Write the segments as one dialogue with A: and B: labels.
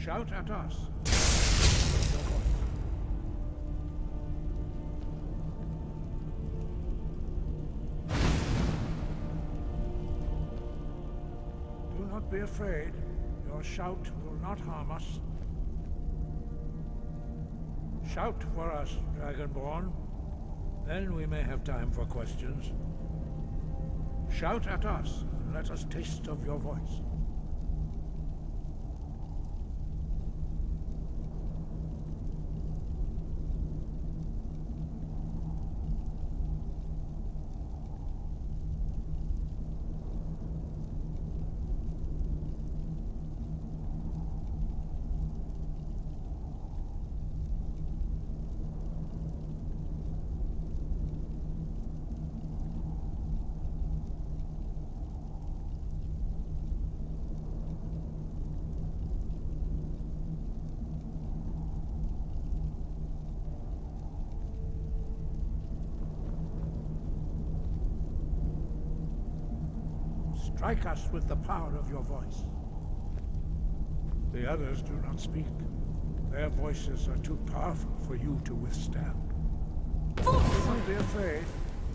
A: Shout at us. Do not be afraid. Your shout will not harm us. Shout for us, Dragonborn. Then we may have time for questions. Shout at us, and let us taste of your voice. Strike us with the power of your voice. The others do not speak. Their voices are too powerful for you to withstand. Do not be afraid.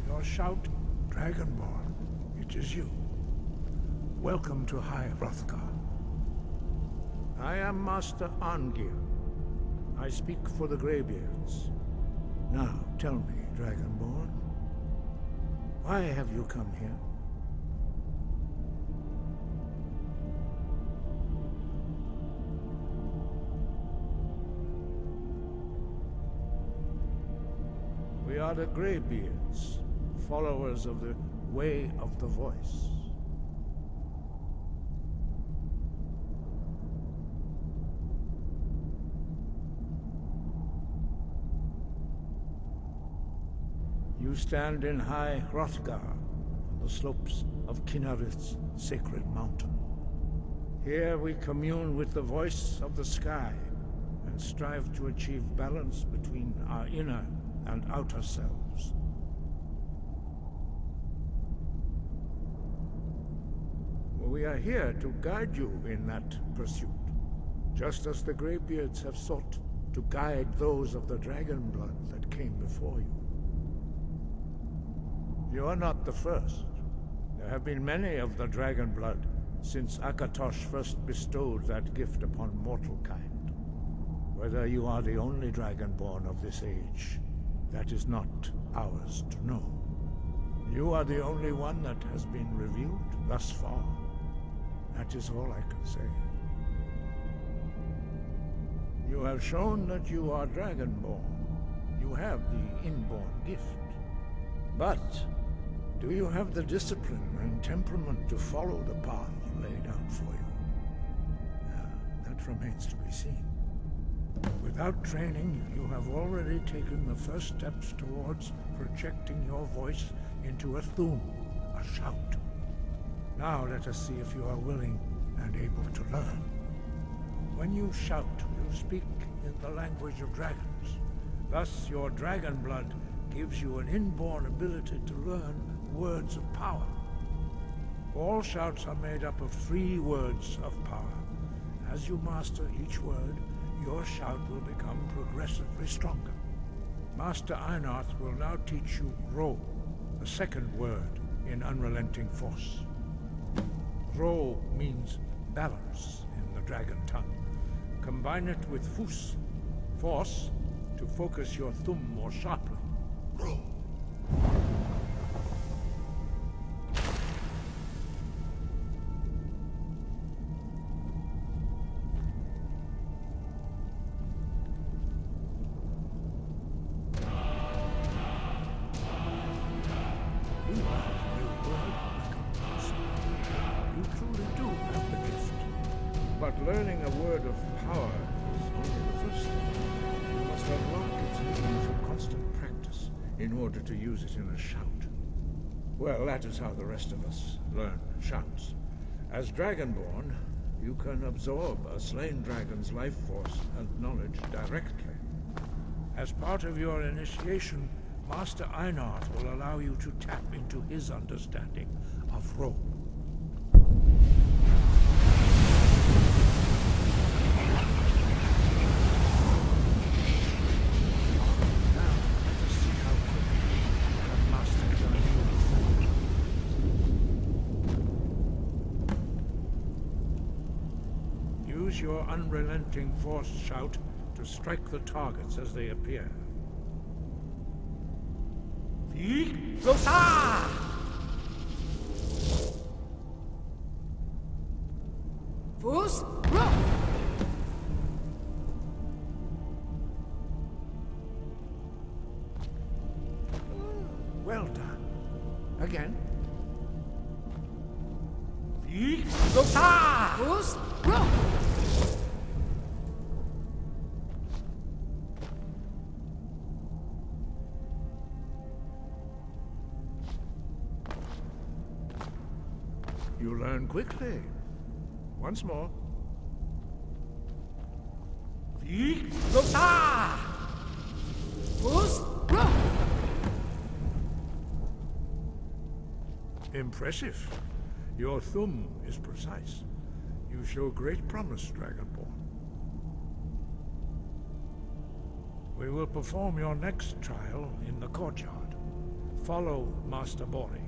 A: Your shout, Dragonborn. It is you. Welcome to High Hrothgar. I am Master Arngir. I speak for the Greybeards. Now, tell me, Dragonborn, why have you come here? We are the Greybeards, followers of the Way of the Voice. You stand in High Hrothgar, on the slopes of Kinnarith's sacred mountain. Here we commune with the voice of the sky, and strive to achieve balance between our inner and outer selves. We are here to guide you in that pursuit, just as the Greybeards have sought to guide those of the dragon blood that came before you. You are not the first. There have been many of the dragon blood since Akatosh first bestowed that gift upon mortal kind. Whether you are the only dragonborn of this age, that is not ours to know. You are the only one that has been revealed thus far. That is all I can say. You have shown that you are dragonborn. You have the inborn gift. But do you have the discipline and temperament to follow the path laid out for you? That remains to be seen. Without training, you have already taken the first steps towards projecting your voice into a thum, a shout. Now let us see if you are willing and able to learn. When you shout, you speak in the language of dragons. Thus, your dragon blood gives you an inborn ability to learn words of power. All shouts are made up of 3 words of power. As you master each word, your shout will become progressively stronger. Master Einarth will now teach you Ro, the second word in Unrelenting Force. Ro means balance in the dragon tongue. Combine it with Fus, force, to focus your thumb more sharply. Ro. But learning a word of power is only the first step. You must unlock its meaning through constant practice in order to use it in a shout. Well, that is how the rest of us learn shouts. As Dragonborn, you can absorb a slain dragon's life force and knowledge directly. As part of your initiation, Master Einarth will allow you to tap into his understanding of Ro. Use your unrelenting force shout to strike the targets as they appear. Well done. Again. You learn quickly. Once more. Impressive. Your thumb is precise. You show great promise, Dragonborn. We will perform your next trial in the courtyard. Follow Master Bori.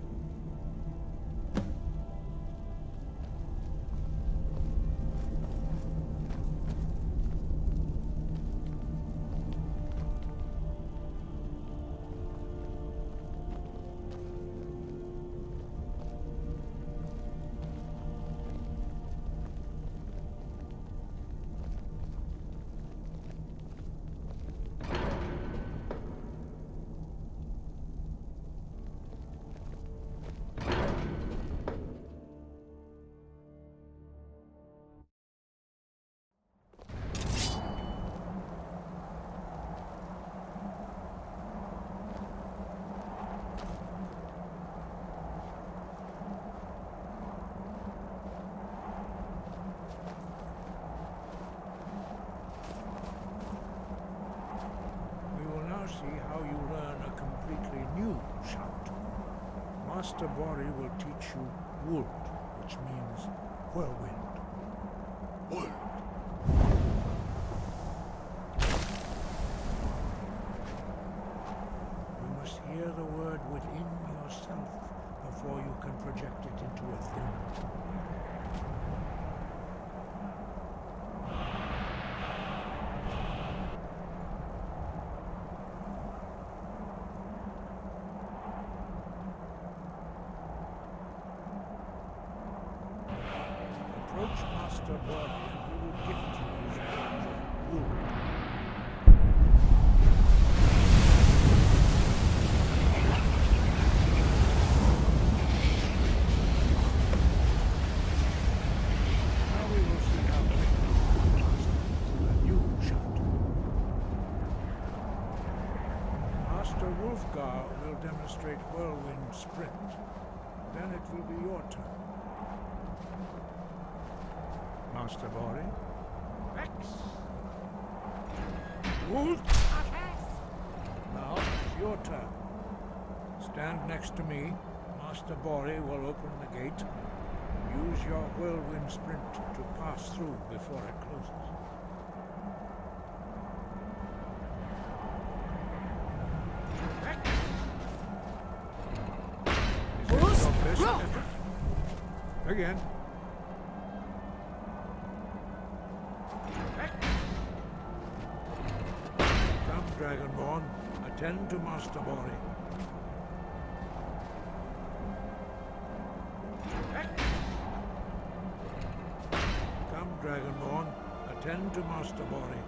A: See how you learn a completely new shout. Master Bori will teach you Wood, which means whirlwind. Wood. You must hear the word within yourself before you can project it into a thing. Approach Master Bori and he will gift you his knowledge of wood. Now we will see how quickly you master a new shout. Master Wolfgar will demonstrate whirlwind sprint. Then it will be your turn. Master Bori. Rex! Wolf! Now it's your turn. Stand next to me. Master Bori will open the gate. Use your whirlwind sprint to pass through before it closes. Rex! Is this your best effort? Again. Dragonborn, attend to Master Bori. Come, Dragonborn, attend to Master Bori.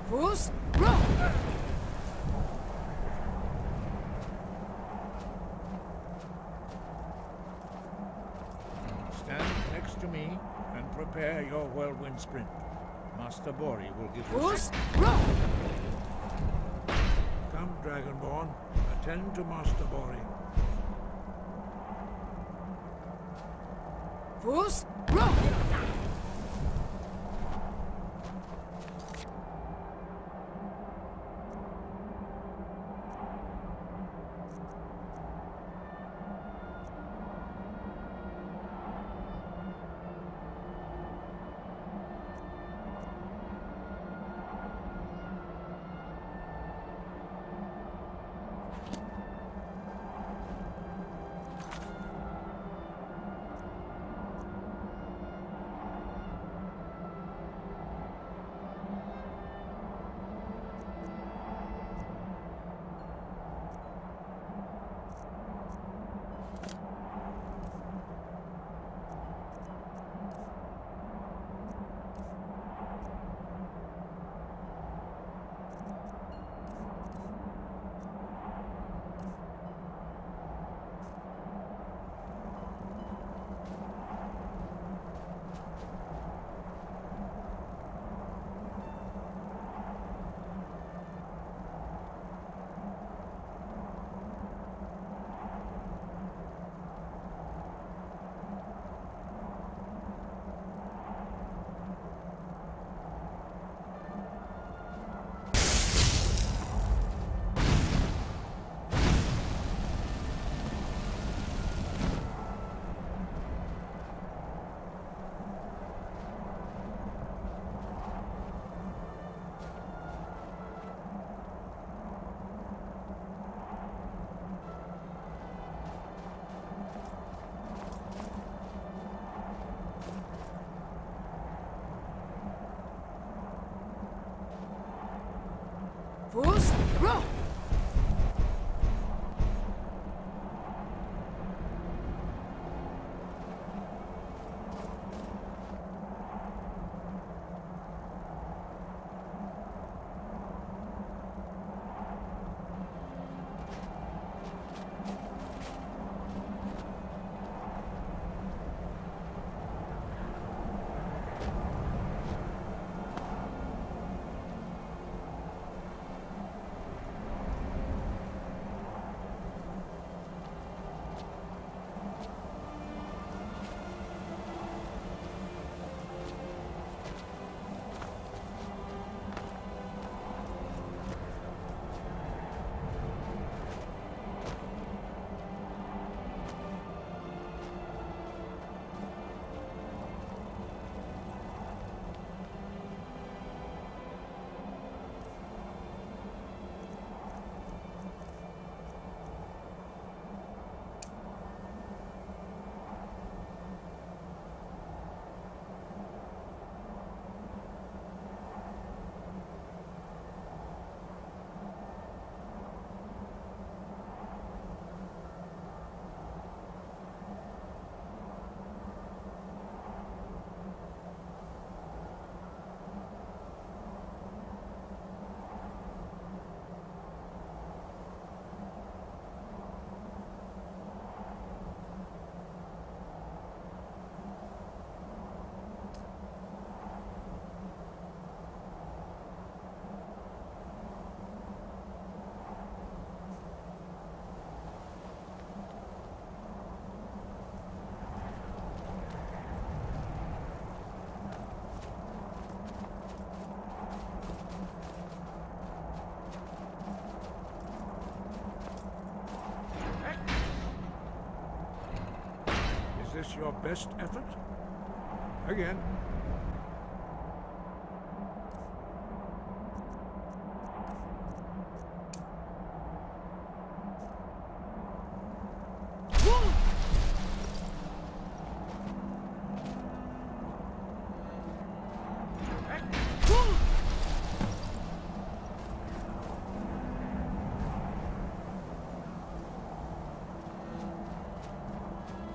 B: Fools, roll!
A: Stand next to me and prepare your whirlwind sprint. Master Bori will give you...
B: Bruce, roll!
A: Come, Dragonborn. Attend to Master Bori.
B: Bruce, roll! Bruce, roll!
A: Is this your best effort? Again.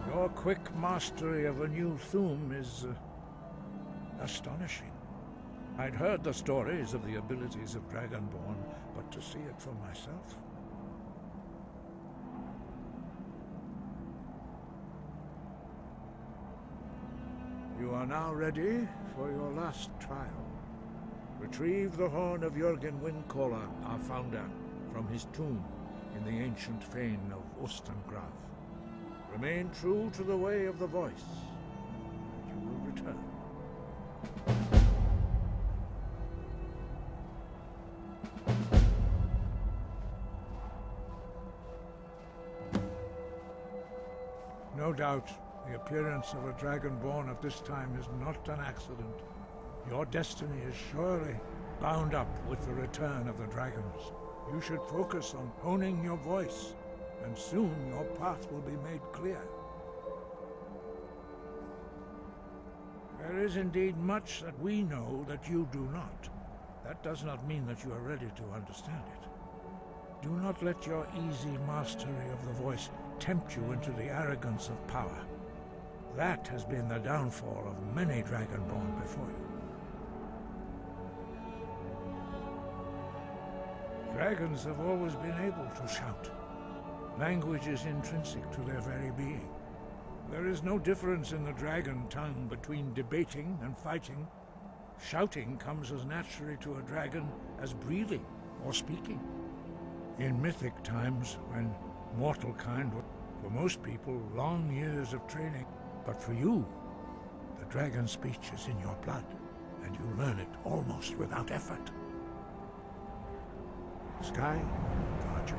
A: Your quick mastery of a new Thum is astonishing. I'd heard the stories of the abilities of Dragonborn, but to see it for myself... You are now ready for your last trial. Retrieve the horn of Jürgen Windcaller, our founder, from his tomb in the ancient fane of Ostengraf. Remain true to the way of the voice, and you will return. No doubt, the appearance of a dragonborn at this time is not an accident. Your destiny is surely bound up with the return of the dragons. You should focus on honing your voice, and soon your path will be made clear. There is indeed much that we know that you do not. That does not mean that you are ready to understand it. Do not let your easy mastery of the voice tempt you into the arrogance of power. That has been the downfall of many dragonborn before you. Dragons have always been able to shout. Language is intrinsic to their very being. There is no difference in the dragon tongue between debating and fighting. Shouting comes as naturally to a dragon as breathing or speaking. In mythic times, when mortal kind were, for most people, long years of training, but for you, the dragon speech is in your blood, and you learn it almost without effort. Sky, guard you.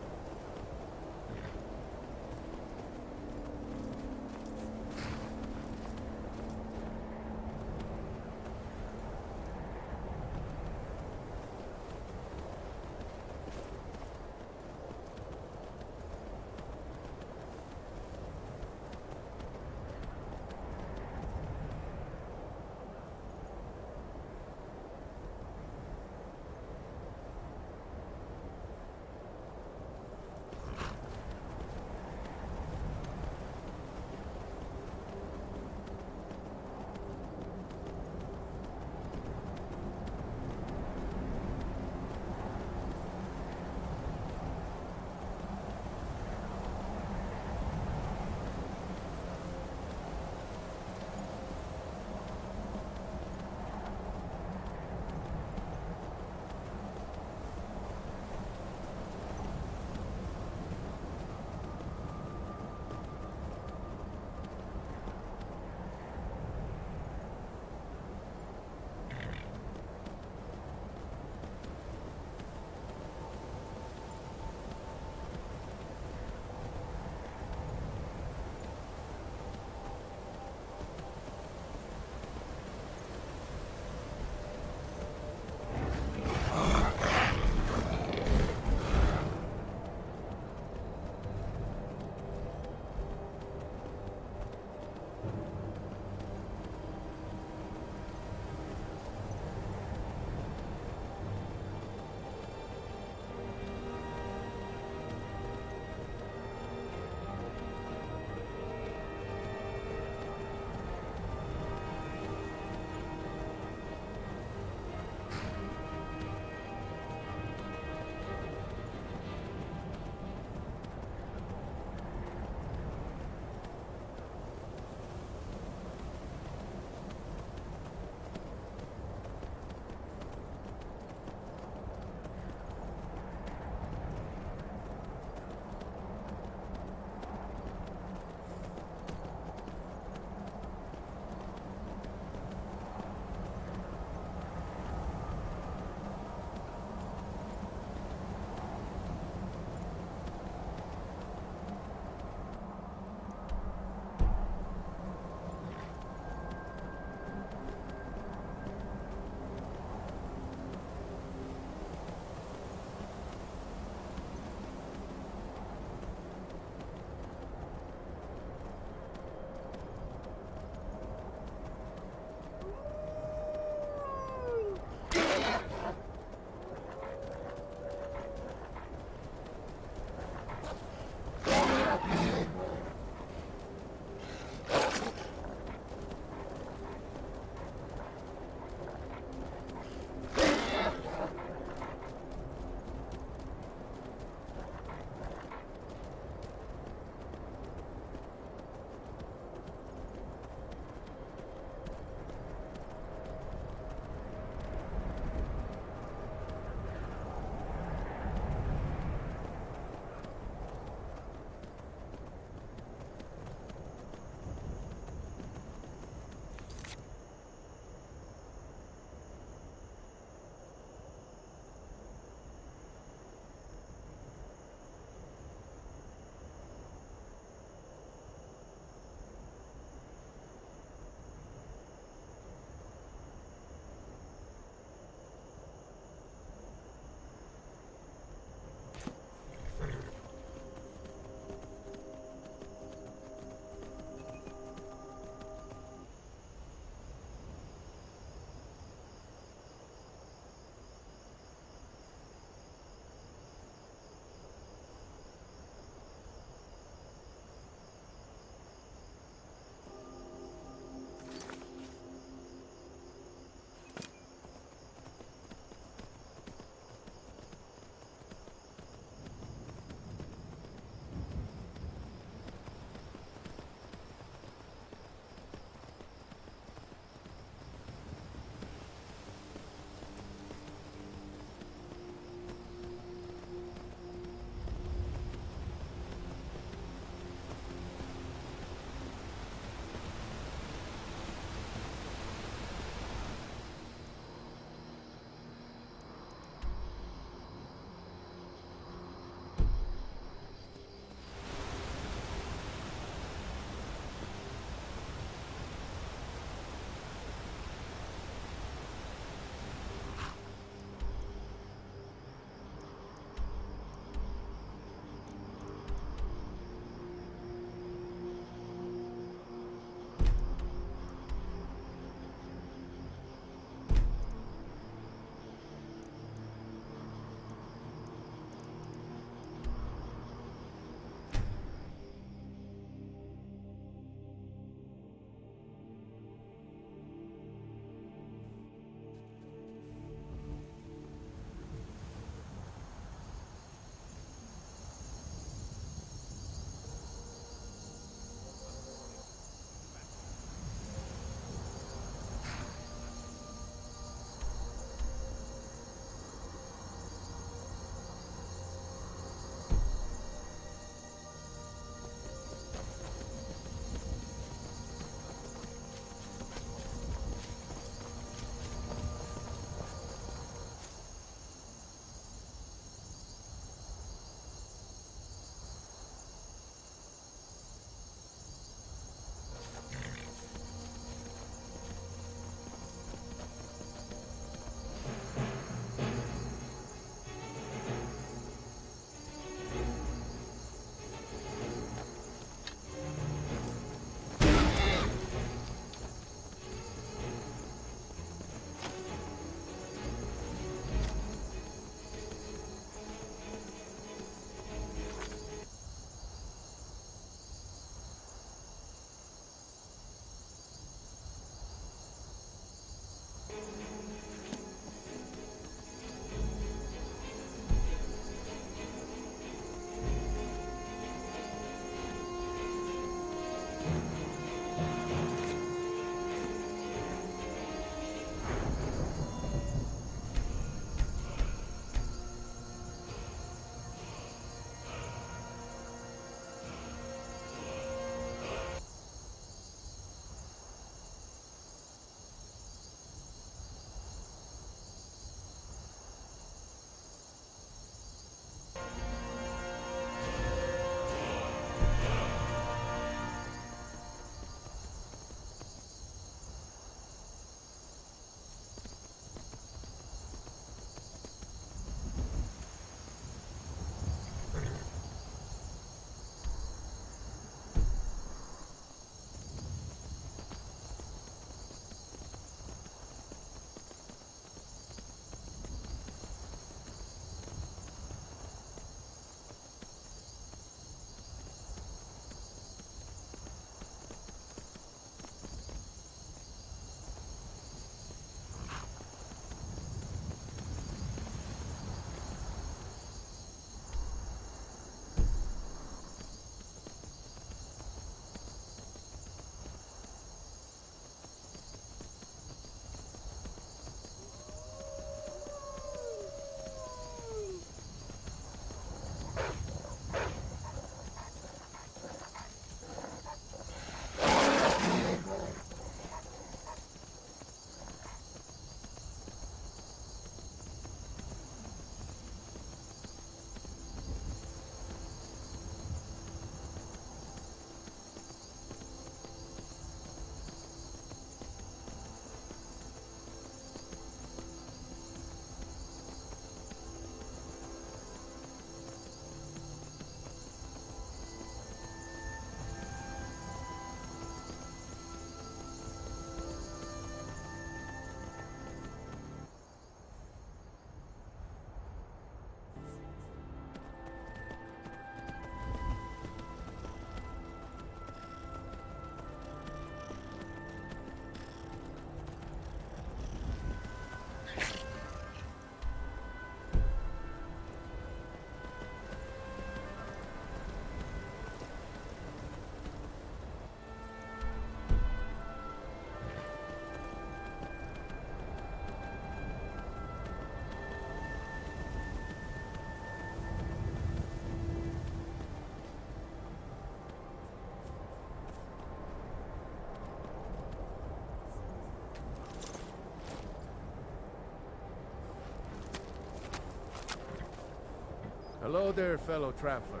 C: Hello there, fellow traveler.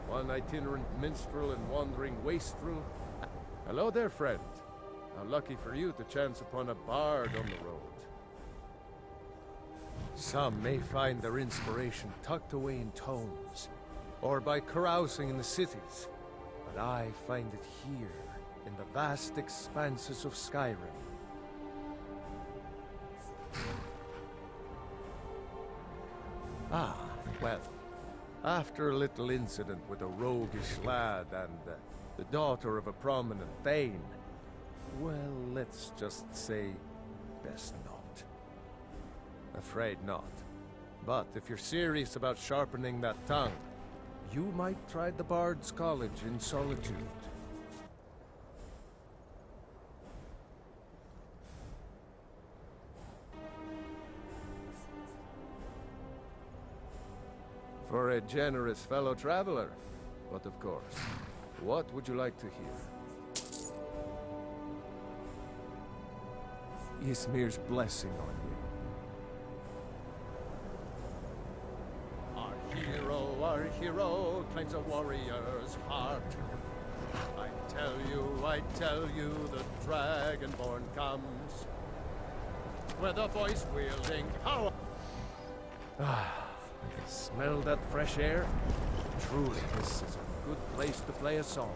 C: One itinerant minstrel and wandering wastrel. Hello there, friend. How lucky for you to chance upon a bard on the road. Some may find their inspiration tucked away in tomes, or by carousing in the cities, but I find it here, in the vast expanses of Skyrim. Ah, well, after a little incident with a roguish lad and the daughter of a prominent thane, well, let's just say, best not. Afraid not. But if you're serious about sharpening that tongue, you might try the Bard's College in Solitude. For a generous fellow traveler. But of course, what would you like to hear? Ysmir's blessing on you. Our hero claims a warrior's heart. I tell you, the Dragonborn comes. With a voice-wielding power. Smell that fresh air? Truly, this is a good place to play a song.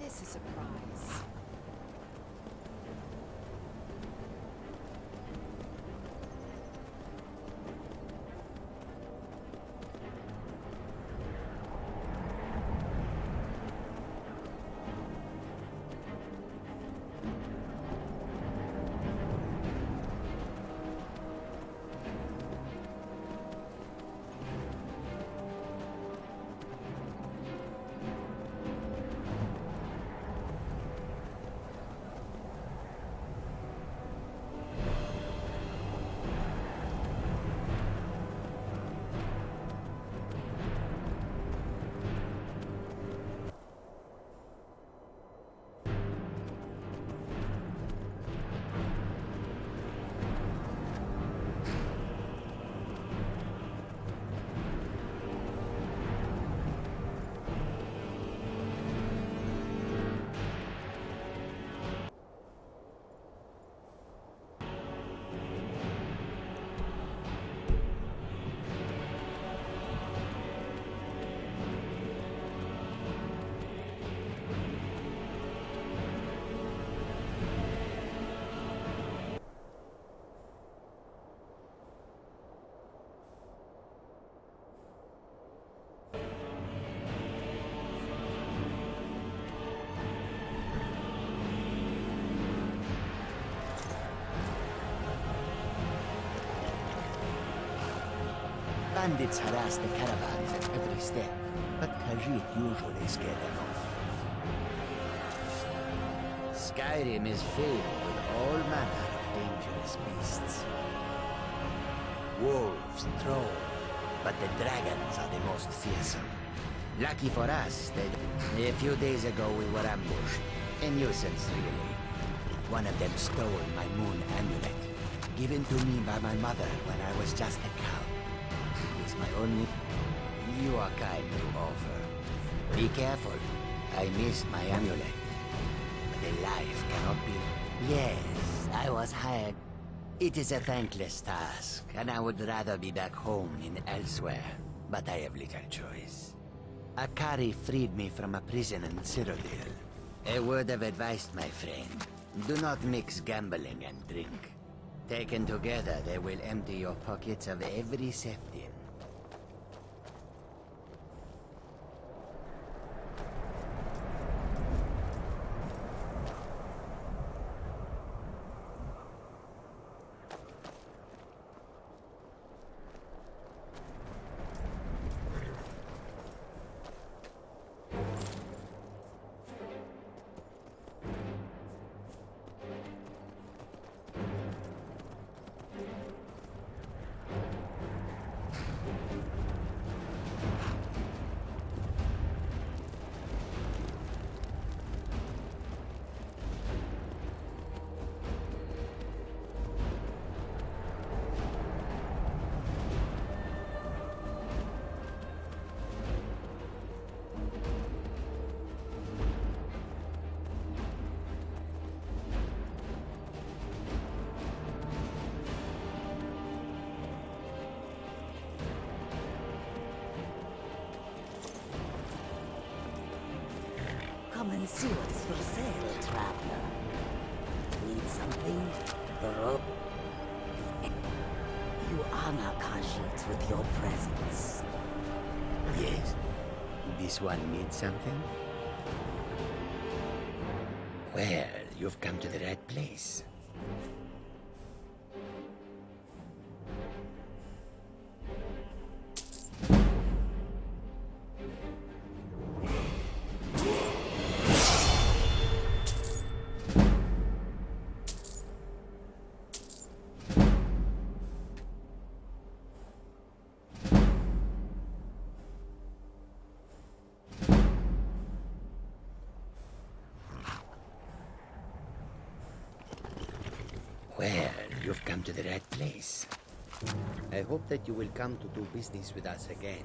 B: This is a surprise.
D: Bandits harass the caravans at every step, but Khajiit usually scare them off. Skyrim is filled with all manner of dangerous beasts. Wolves, trolls, but the dragons are the most fearsome. Lucky for us, a few days ago we were ambushed. A nuisance, really. One of them stole my moon amulet, given to me by my mother when I was just a cow. It is my only... You are kind to offer. Be careful. I miss my amulet. But a life cannot be... Yes, I was hired. It is a thankless task, and I would rather be back home than elsewhere, but I have little choice. Akari freed me from a prison in Cyrodiil. A word of advice, my friend. Do not mix gambling and drink. Taken together, they will empty your pockets of every septim.
E: Come and see what is for sale, traveler. Need something? Bro? You honor Khajiit with your presence.
D: Yes. This one needs something? Well, you've come to the right place. Well, you've come to the right place. I hope that you will come to do business with us again.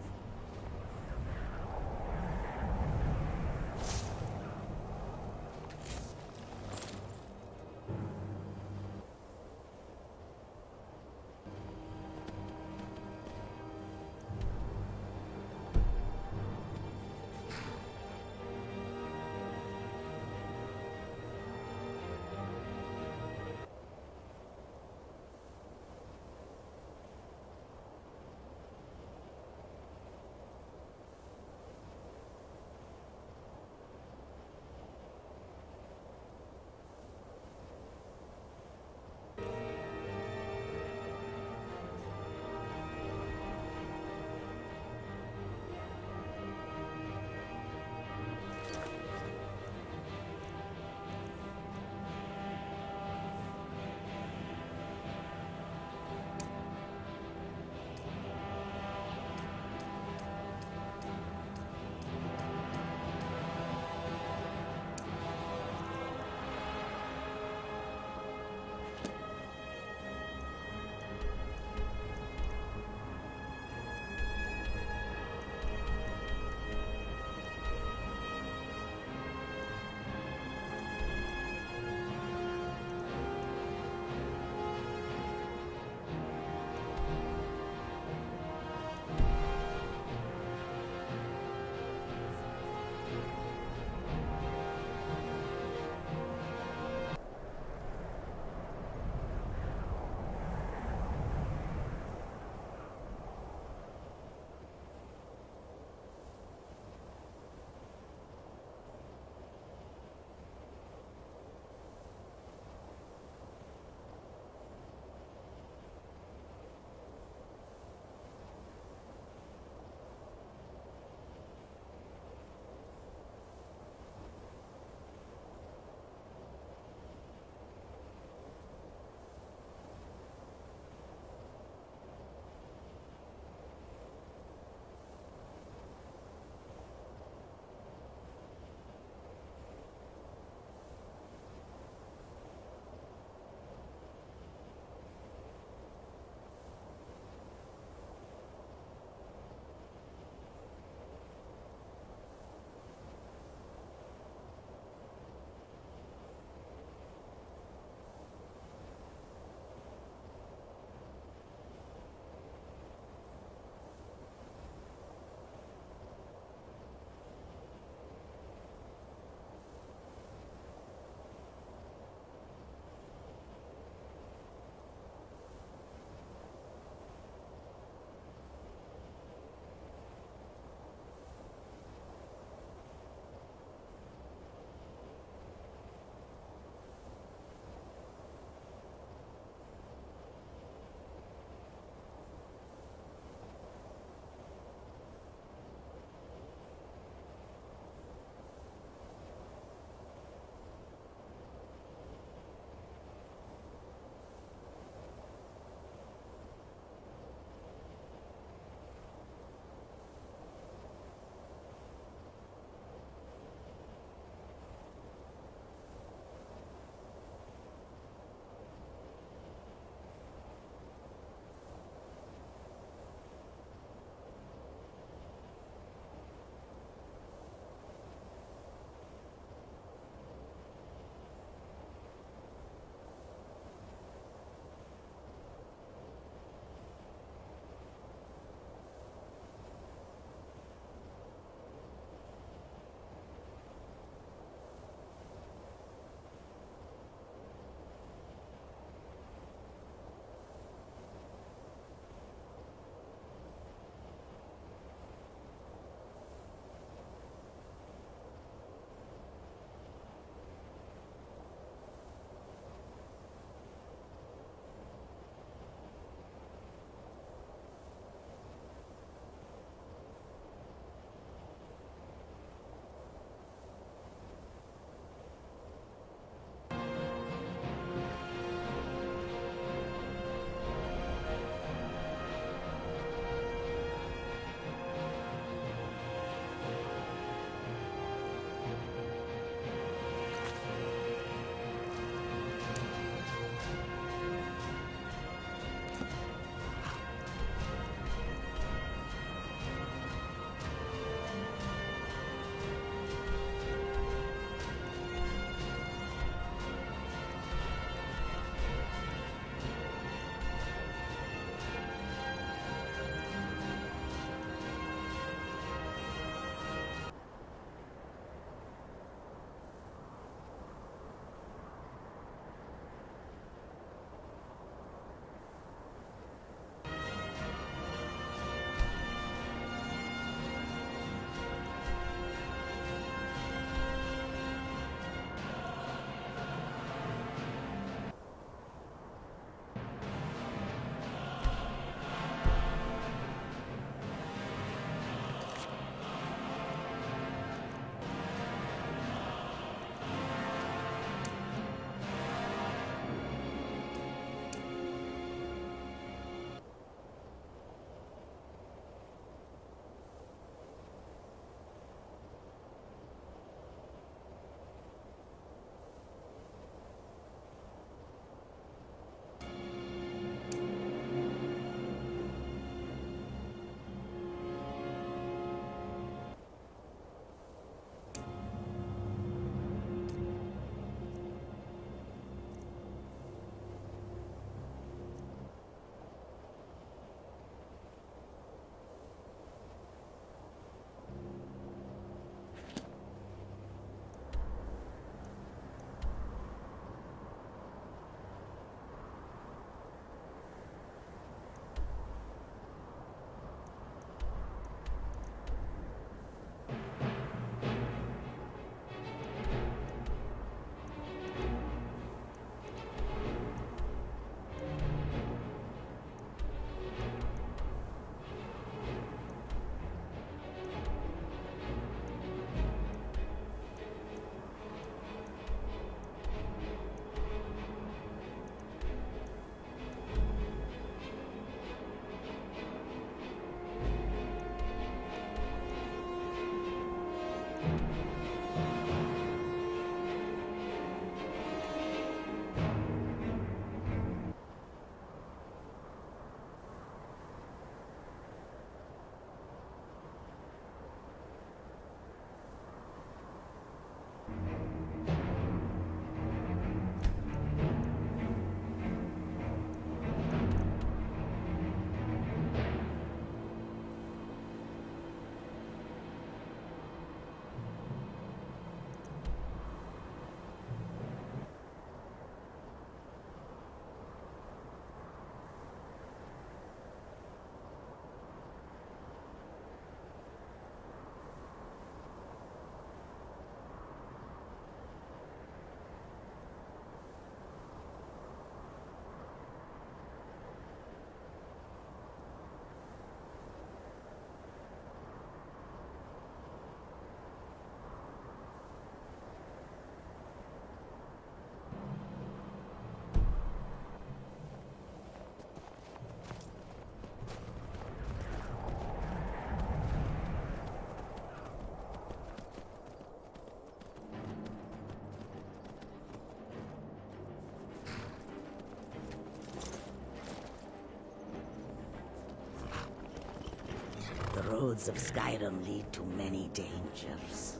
E: roads of Skyrim lead to many dangers.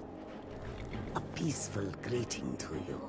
E: A peaceful greeting to you.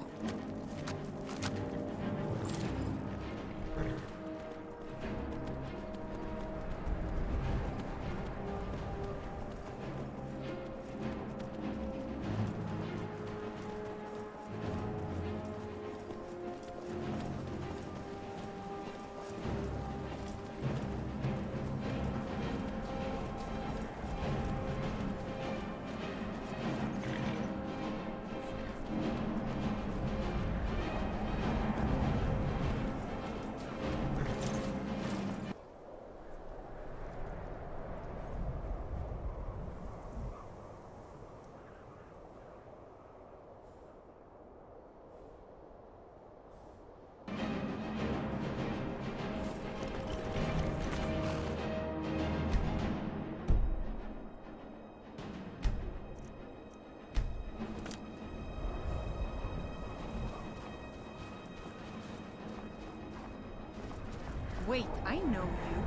B: Wait, I know you.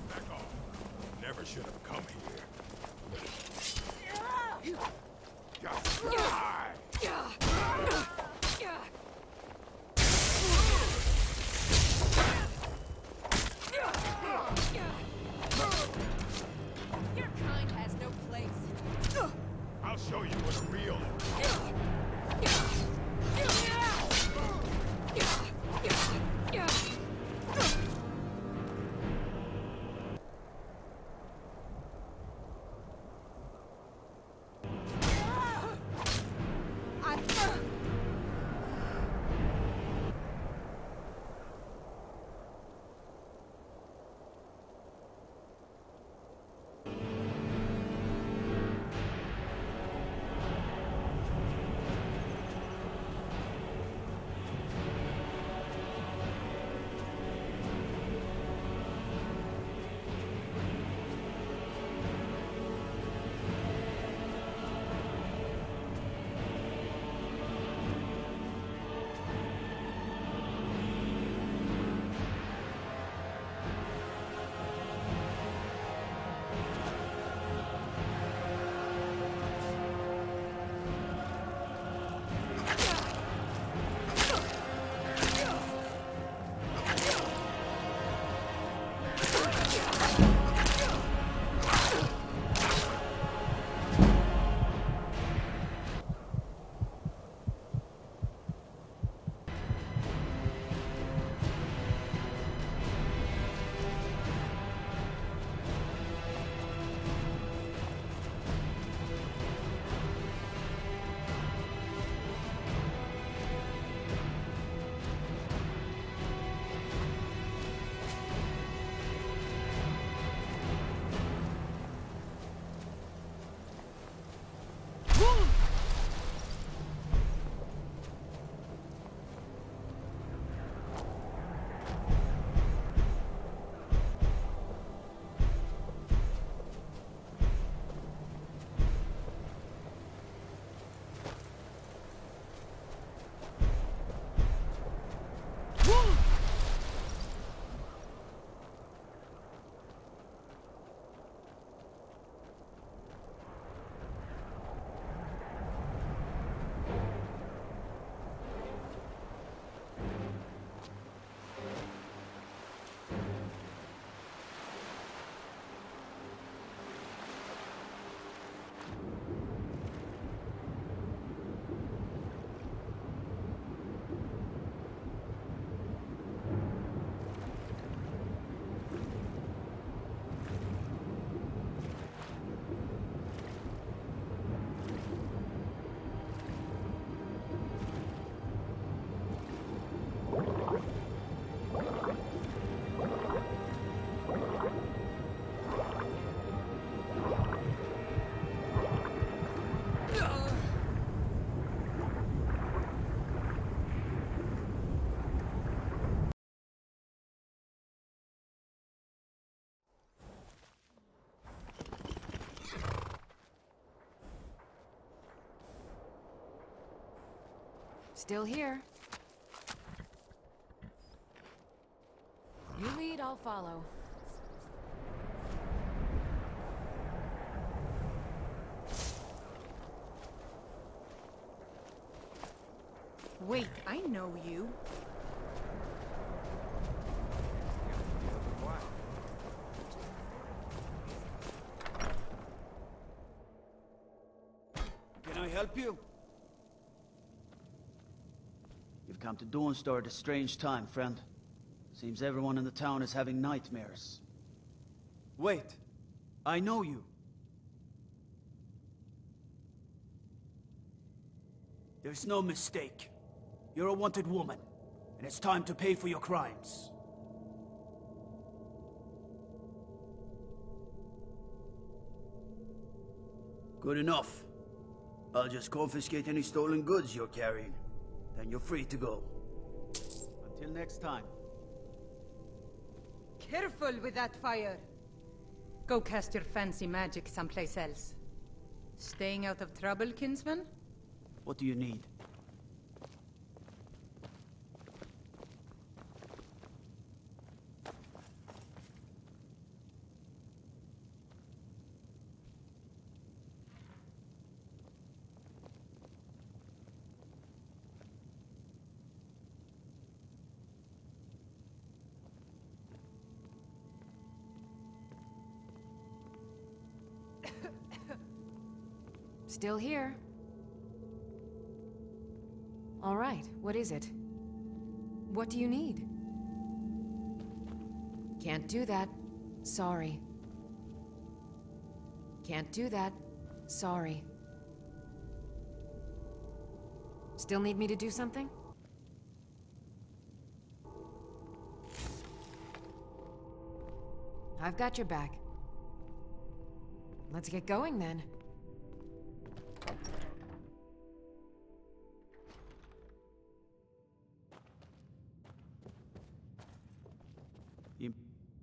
F: Back off. Never should have come here. Just die!
B: Still here. You lead, I'll follow. Wait, I know you.
G: Can I help you? You've come to Dawnstar at a strange time, friend. Seems everyone in the town is having nightmares. Wait! I know you! There's no mistake. You're a wanted woman, and it's time to pay for your crimes. Good enough. I'll just confiscate any stolen goods you're carrying. Then you're free to go. Until next time.
B: Careful with that fire! Go cast your fancy magic someplace else. Staying out of trouble, kinsman?
G: What do you need?
B: Still here. All right, what is it? What do you need? Can't do that. Sorry. Can't do that. Sorry. Still need me to do something? I've got your back. Let's get going then.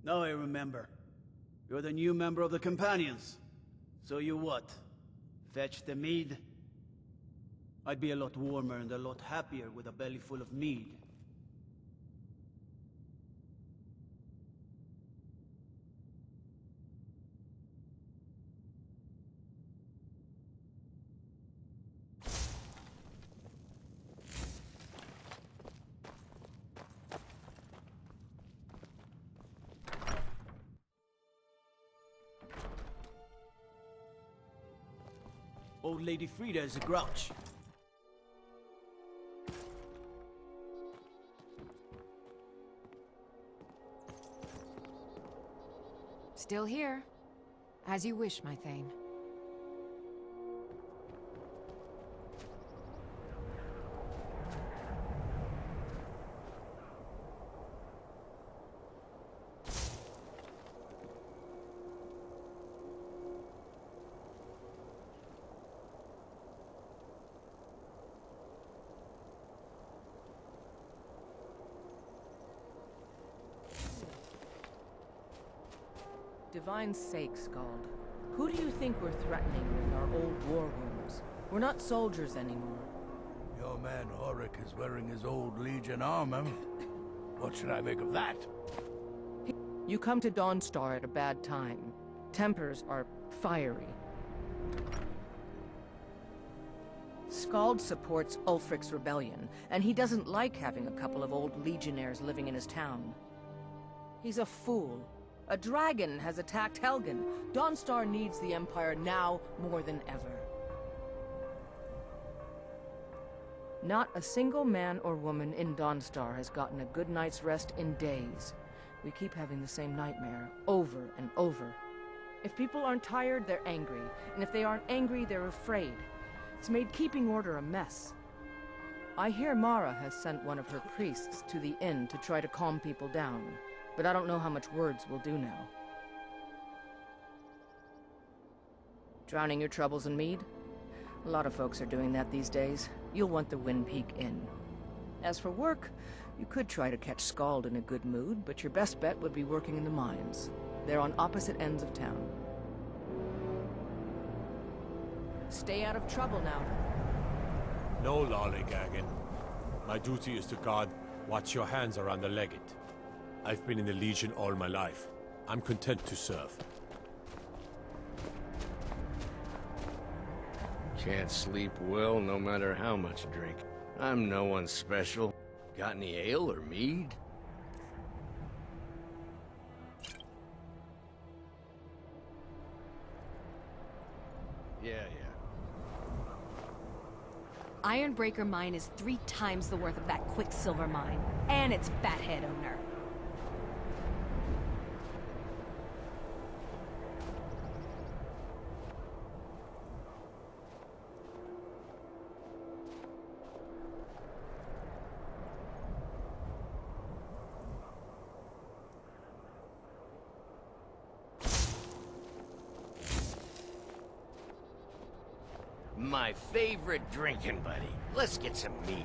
G: Now I remember. You're the new member of the Companions. So you what? Fetch the mead? I'd be a lot warmer and a lot happier with a belly full of mead. Old Lady Frida is a grouch.
B: Still here. As you wish, my Thane.
H: Divine's sake, Skald. Who do you think we're threatening with our old war wounds? We're not soldiers anymore.
A: Your man Auric is wearing his old Legion armor. What should I make of that?
H: You come to Dawnstar at a bad time. Tempers are fiery. Skald supports Ulfric's rebellion, and he doesn't like having a couple of old legionnaires living in his town. He's a fool. A dragon has attacked Helgen. Dawnstar needs the Empire now more than ever. Not a single man or woman in Dawnstar has gotten a good night's rest in days. We keep having the same nightmare, over and over. If people aren't tired, they're angry. And if they aren't angry, they're afraid. It's made keeping order a mess. I hear Mara has sent one of her priests to the inn to try to calm people down. But I don't know how much words will do now. Drowning your troubles in mead? A lot of folks are doing that these days. You'll want the Wind Peak Inn. As for work, you could try to catch Skald in a good mood, but your best bet would be working in the mines. They're on opposite ends of town. Stay out of trouble now.
A: No lollygagging.
F: My duty is to guard. Watch your hands around the legate. I've been in the Legion all my life. I'm content to serve.
C: Can't sleep well no matter how much drink. I'm no one special. Got any ale or mead? Yeah.
I: Ironbreaker Mine is 3 times the worth of that Quicksilver Mine, and its fathead owner.
C: My favorite drinking buddy. Let's get some mead.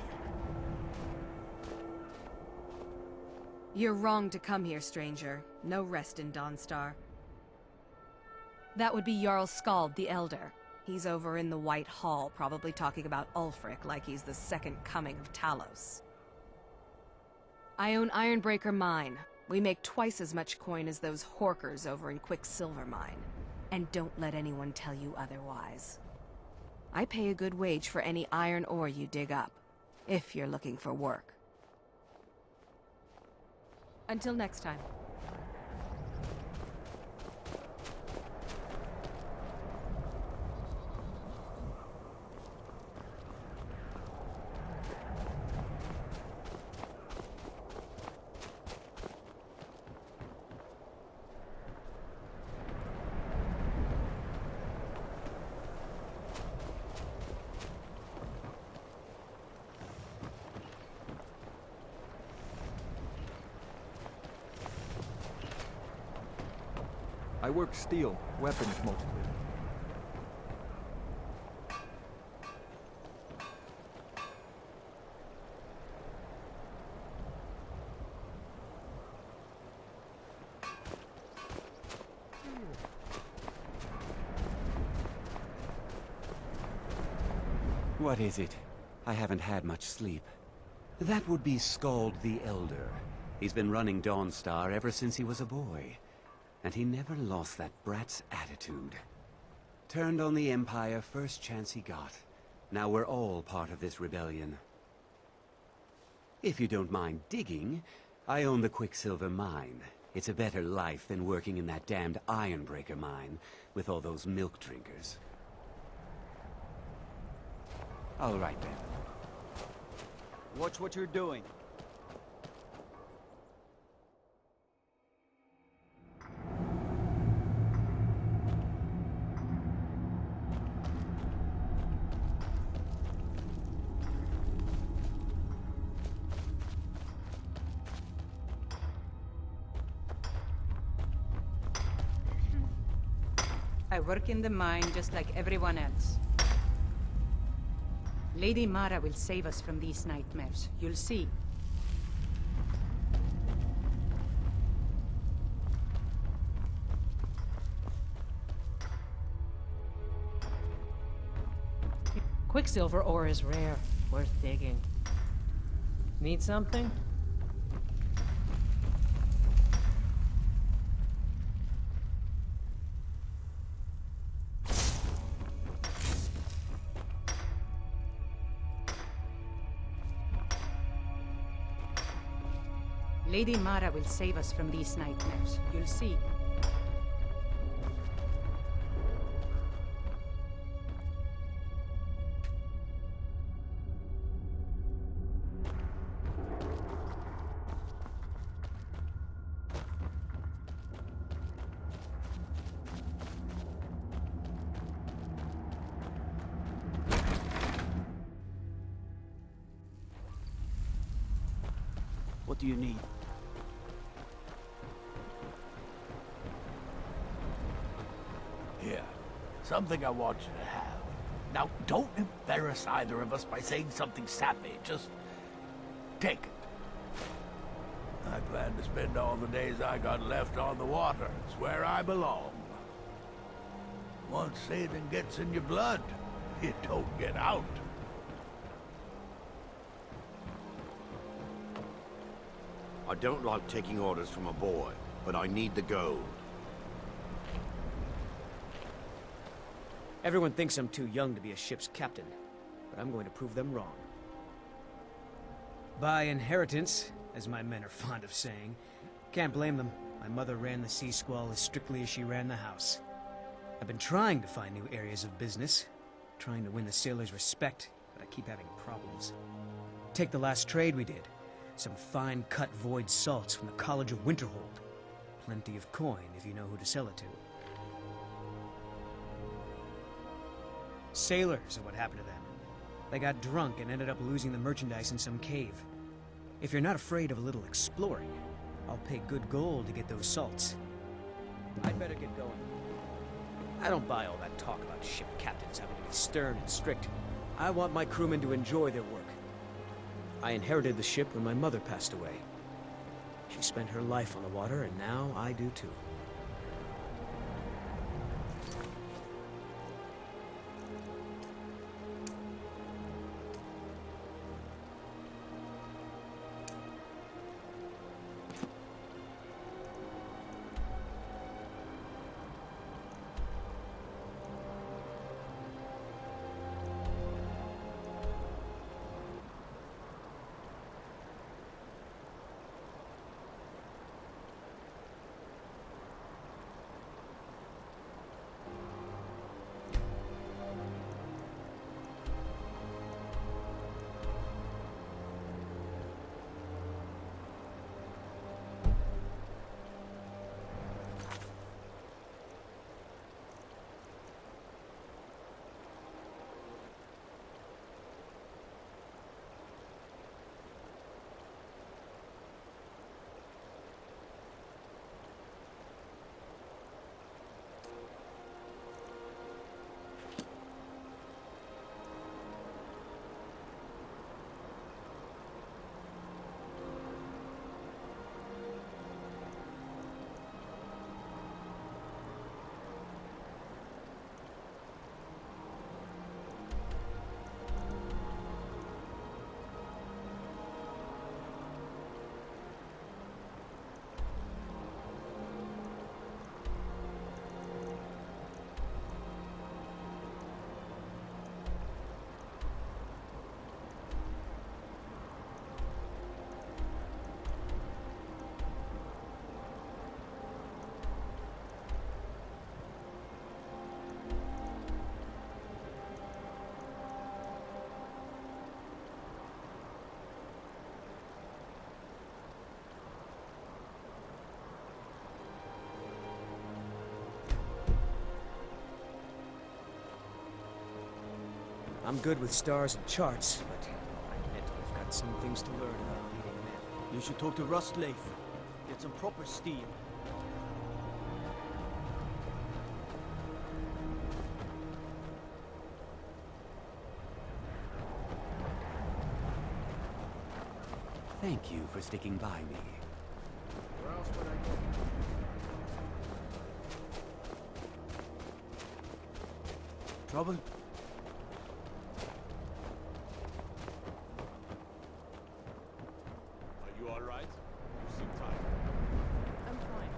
I: You're wrong to come here, stranger. No rest in Dawnstar. That would be Jarl Skald the Elder. He's over in the White Hall, probably talking about Ulfric like he's the second coming of Talos. I own Ironbreaker Mine. We make twice as much coin as those horkers over in Quicksilver Mine. And don't let anyone tell you otherwise. I pay a good wage for any iron ore you dig up, if you're looking for work. Until next time.
J: I work steel, weapons mostly.
K: What is it? I haven't had much sleep. That would be Skald the Elder. He's been running Dawnstar ever since he was a boy. And he never lost that brat's attitude. Turned on the Empire first chance he got. Now we're all part of this rebellion. If you don't mind digging, I own the Quicksilver Mine. It's a better life than working in that damned Ironbreaker Mine with all those milk drinkers. All right then.
G: Watch what you're doing.
B: I work in the mine just like everyone else. Lady Mara will save us from these nightmares. You'll see.
H: Quicksilver ore is rare, worth digging. Need something?
B: Lady Mara will save us from these nightmares. You'll see.
G: What do you need?
L: Here, something I want you to have. Now, don't embarrass either of us by saying something sappy. Just take it. I plan to spend all the days I got left on the water. It's where I belong. Once Satan gets in your blood, it don't get out.
M: I don't like taking orders from a boy, but I need the gold.
N: Everyone thinks I'm too young to be a ship's captain, but I'm going to prove them wrong. By inheritance, as my men are fond of saying. Can't blame them. My mother ran the Sea Squall as strictly as she ran the house. I've been trying to find new areas of business, trying to win the sailors' respect, but I keep having problems. Take the last trade we did. Some fine-cut void salts from the College of Winterhold. Plenty of coin if you know who to sell it to. Sailors are what happened to them. They got drunk and ended up losing the merchandise in some cave. If you're not afraid of a little exploring, I'll pay good gold to get those salts. I'd better get going. I don't buy all that talk about ship captains having to be stern and strict. I want my crewmen to enjoy their work. I inherited the ship when my mother passed away. She spent her life on the water, and now I do too. I'm good with stars and charts, but I admit I've got some things to learn about leading men.
G: You should talk to Rustleaf. Get some proper steel.
K: Thank you for sticking by me.
A: Where else would I go?
G: Trouble?
F: Are you all right? You seem tired.
H: I'm fine.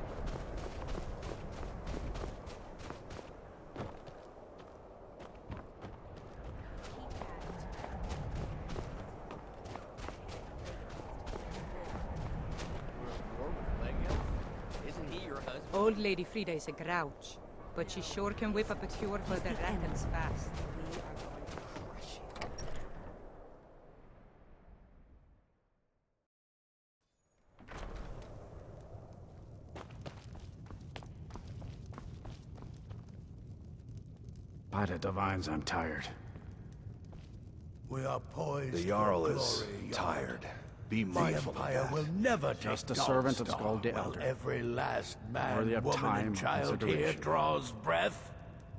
L: Isn't he your husband?
B: Old Lady Frida is a grouch, but she sure can whip up a cure for the Rattans fast.
E: We are going to crush it.
O: By the divines, I'm tired.
L: We are poised.
C: The
L: for
C: Jarl
L: glory,
C: is
L: Jarl.
C: tired. Be
L: The
C: mindful of
L: Empire
C: that.
L: will never
O: Just
L: take
O: a servant of
L: Dawnstar
O: Skull the
L: while
O: Elder.
L: every last
O: Worthy
L: man,
O: of
L: woman,
O: time
L: and
O: and
L: child here
O: consideration.
L: draws breath.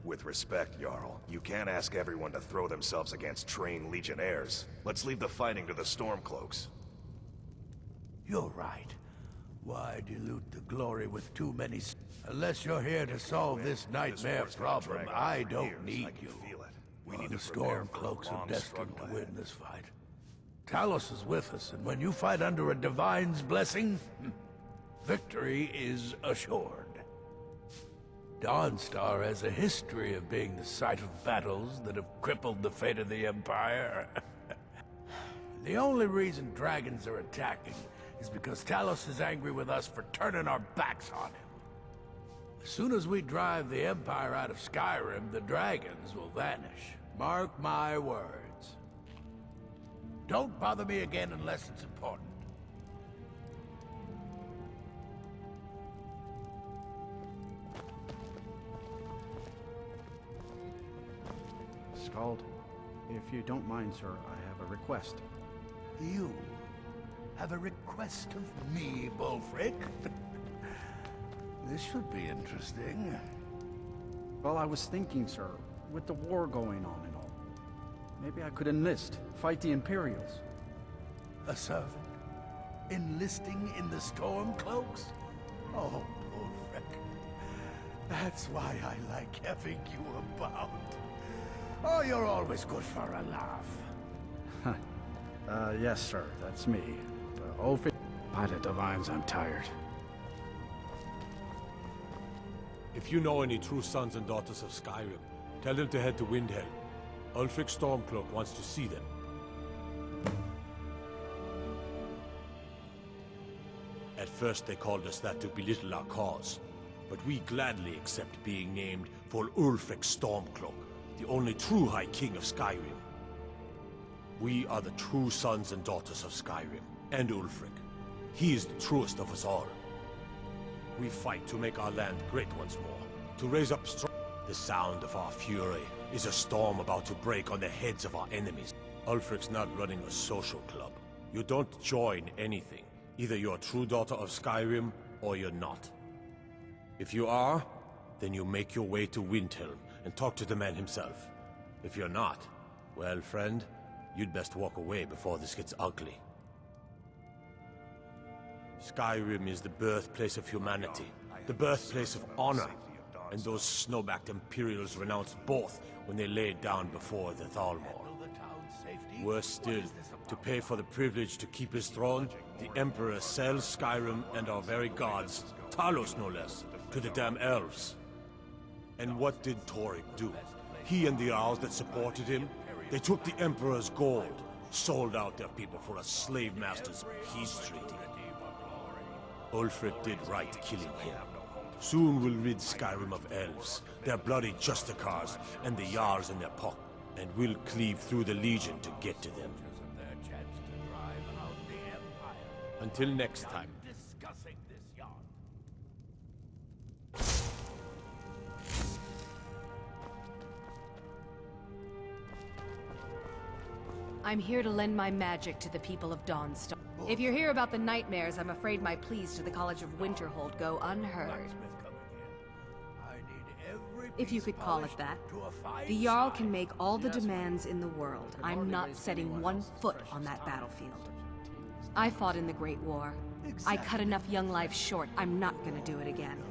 P: With respect, Jarl, you can't ask everyone to throw themselves against trained legionnaires. Let's leave the fighting to the Stormcloaks.
L: You're right. Why dilute the glory with too many... Unless you're here to solve this nightmare problem, I don't need you.
P: We
L: Or
P: need
L: the
P: to prepare for a
L: Stormcloaks are
P: long
L: destined to
P: struggle
L: win
P: ahead.
L: this fight. Talos is with us, and when you fight under a divine's blessing, victory is assured. Dawnstar has a history of being the site of battles that have crippled the fate of the Empire. The only reason dragons are attacking is because Talos is angry with us for turning our backs on him. As soon as we drive the Empire out of Skyrim, the dragons will vanish. Mark my words. Don't bother me again unless it's important.
O: Scald, if you don't mind, sir, I have a request.
L: You have a request of me, Bulfric? This should be interesting.
O: Well, I was thinking, sir, with the war going on and all, maybe I could enlist, fight the Imperials.
L: A servant? Enlisting in the Stormcloaks? Oh, Bulfric. That's why I like having you about. Oh, you're always good for a laugh.
O: Yes, sir, that's me. By the Divines, I'm tired.
F: If you know any true sons and daughters of Skyrim, tell them to head to Windhelm. Ulfric Stormcloak wants to see them. At first they called us that to belittle our cause, but we gladly accept being named for Ulfric Stormcloak, the only true High King of Skyrim. We are the true sons and daughters of Skyrim, and Ulfric. He is the truest of us all. We fight to make our land great once more, to raise up strong. The sound of our fury is a storm about to break on the heads of our enemies. Ulfric's not running a social club. You don't join anything. Either you're a true daughter of Skyrim, or you're not. If you are, then you make your way to Windhelm and talk to the man himself. If you're not, well, friend, you'd best walk away before this gets ugly. Skyrim is the birthplace of humanity, the birthplace of honor, and those snowbacked Imperials renounced both when they laid down before the Thalmor. Worse still, to pay for the privilege to keep his throne, the Emperor sells Skyrim and our very gods, Talos no less, to the damn elves. And what did Torrik do? He and the Owls that supported him, they took the Emperor's gold, sold out their people for a slave master's peace treaty. Ulfric did right killing him. Soon we'll rid Skyrim of elves, their bloody Justicars, and the Jarls in their pocket, and we'll cleave through the Legion to get to them. Until next time.
I: I'm here to lend my magic to the people of Dawnstar. If you hear about the nightmares, I'm afraid my pleas to the College of Winterhold go unheard. If you could call it that. The Jarl can make all the demands in the world. I'm not setting one foot on that battlefield. I fought in the Great War. I cut enough young lives short. I'm not gonna do it again.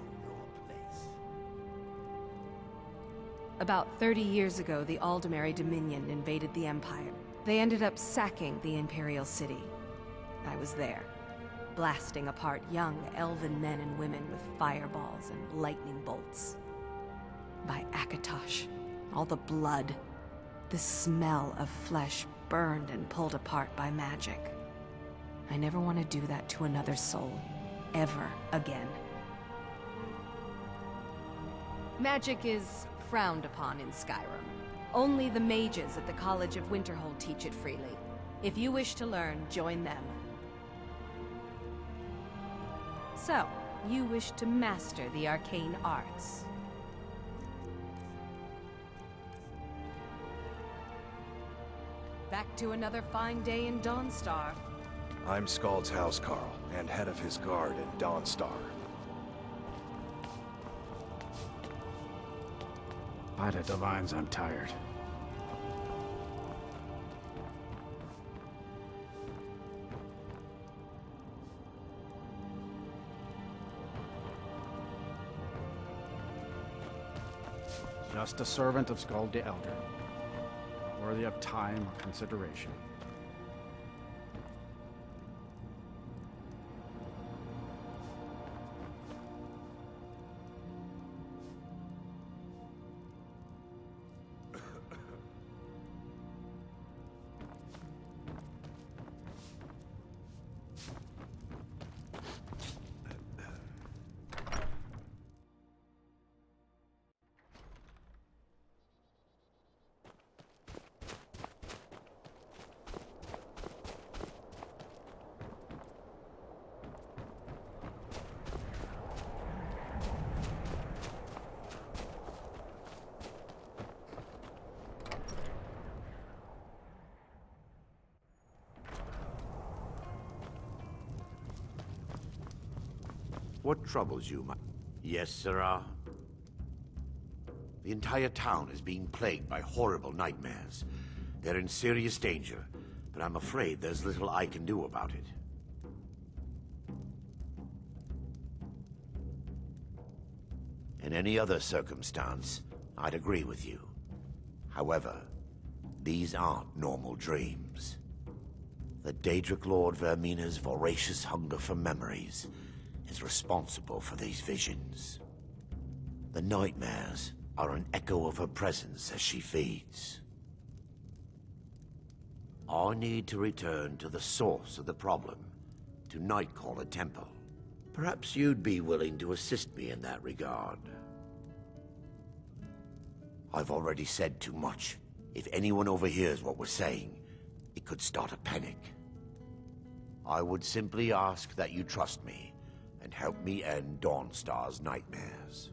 I: About 30 years ago, the Aldemary Dominion invaded the Empire. They ended up sacking the Imperial City. I was there, blasting apart young elven men and women with fireballs and lightning bolts. By Akatosh, all the blood, the smell of flesh burned and pulled apart by magic. I never want to do that to another soul, ever again. Magic is frowned upon in Skyrim. Only the mages at the College of Winterhold teach it freely. If you wish to learn, join them. So, you wish to master the arcane arts. Back to another fine day in Dawnstar.
P: I'm Scald's housecarl, and head of his guard in Dawnstar.
O: By the Divines, I'm tired. Just a servant of Skald the Elder, worthy of time or consideration.
M: What troubles you, my... Yes, sirrah? The entire town is being plagued by horrible nightmares. They're in serious danger, but I'm afraid there's little I can do about it. In any other circumstance, I'd agree with you. However, these aren't normal dreams. The Daedric Lord Vermina's voracious hunger for memories is responsible for these visions. The nightmares are an echo of her presence as she feeds. I need to return to the source of the problem, to Nightcaller Temple. Perhaps you'd be willing to assist me in that regard. I've already said too much. If anyone overhears what we're saying, it could start a panic. I would simply ask that you trust me and help me end Dawnstar's nightmares.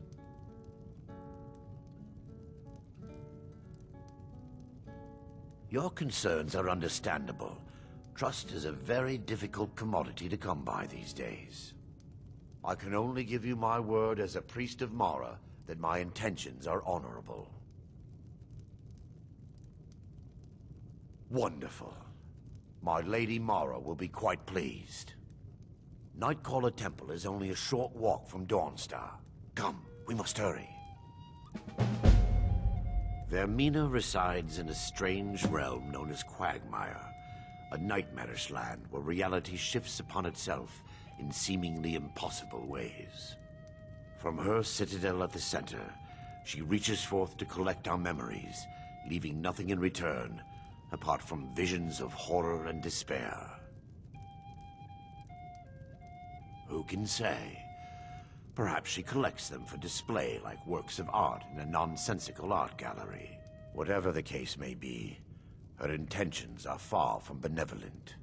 M: Your concerns are understandable. Trust is a very difficult commodity to come by these days. I can only give you my word as a priest of Mara that my intentions are honorable. Wonderful. My Lady Mara will be quite pleased. Nightcaller Temple is only a short walk from Dawnstar. Come, we must hurry. Vermina resides in a strange realm known as Quagmire, a nightmarish land where reality shifts upon itself in seemingly impossible ways. From her citadel at the center, she reaches forth to collect our memories, leaving nothing in return apart from visions of horror and despair. Who can say? Perhaps she collects them for display like works of art in a nonsensical art gallery. Whatever the case may be, her intentions are far from benevolent.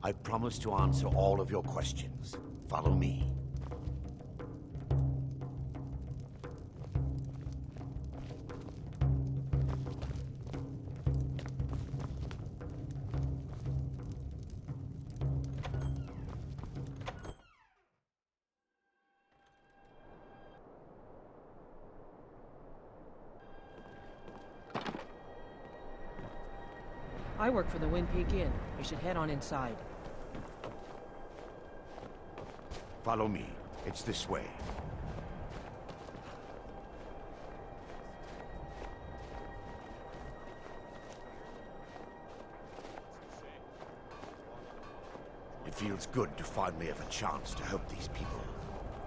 M: I promise to answer all of your questions. Follow me.
H: I work for the Wind Peak Inn. We should head on inside.
M: Follow me. It's this way. It feels good to finally have a chance to help these people.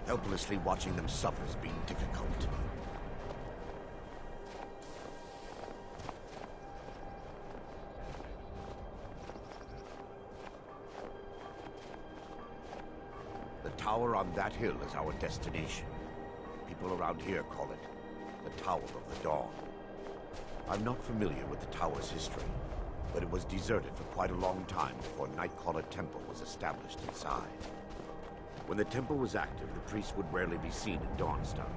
M: Helplessly watching them suffer has been difficult. The tower on that hill is our destination. People around here call it the Tower of the Dawn. I'm not familiar with the tower's history, but it was deserted for quite a long time before Nightcaller Temple was established inside. When the temple was active, the priests would rarely be seen in Dawnstar.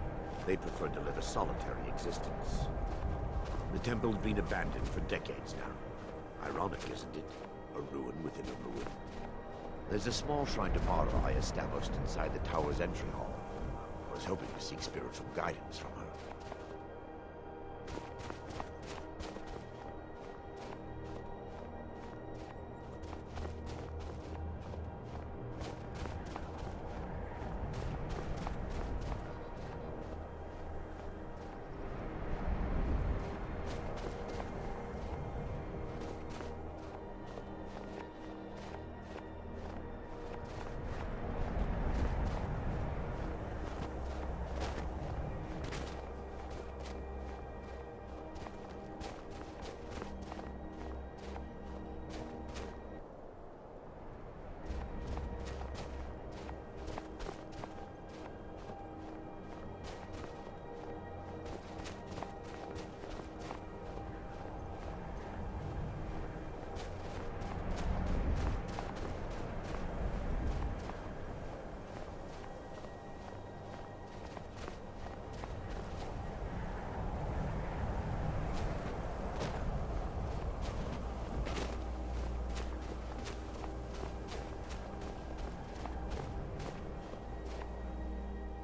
M: They preferred to live a solitary existence. The temple's been abandoned for decades now. Ironic, isn't it? A ruin within a ruin. There's a small shrine to Mara I established inside the tower's entry hall. I was hoping to seek spiritual guidance from her.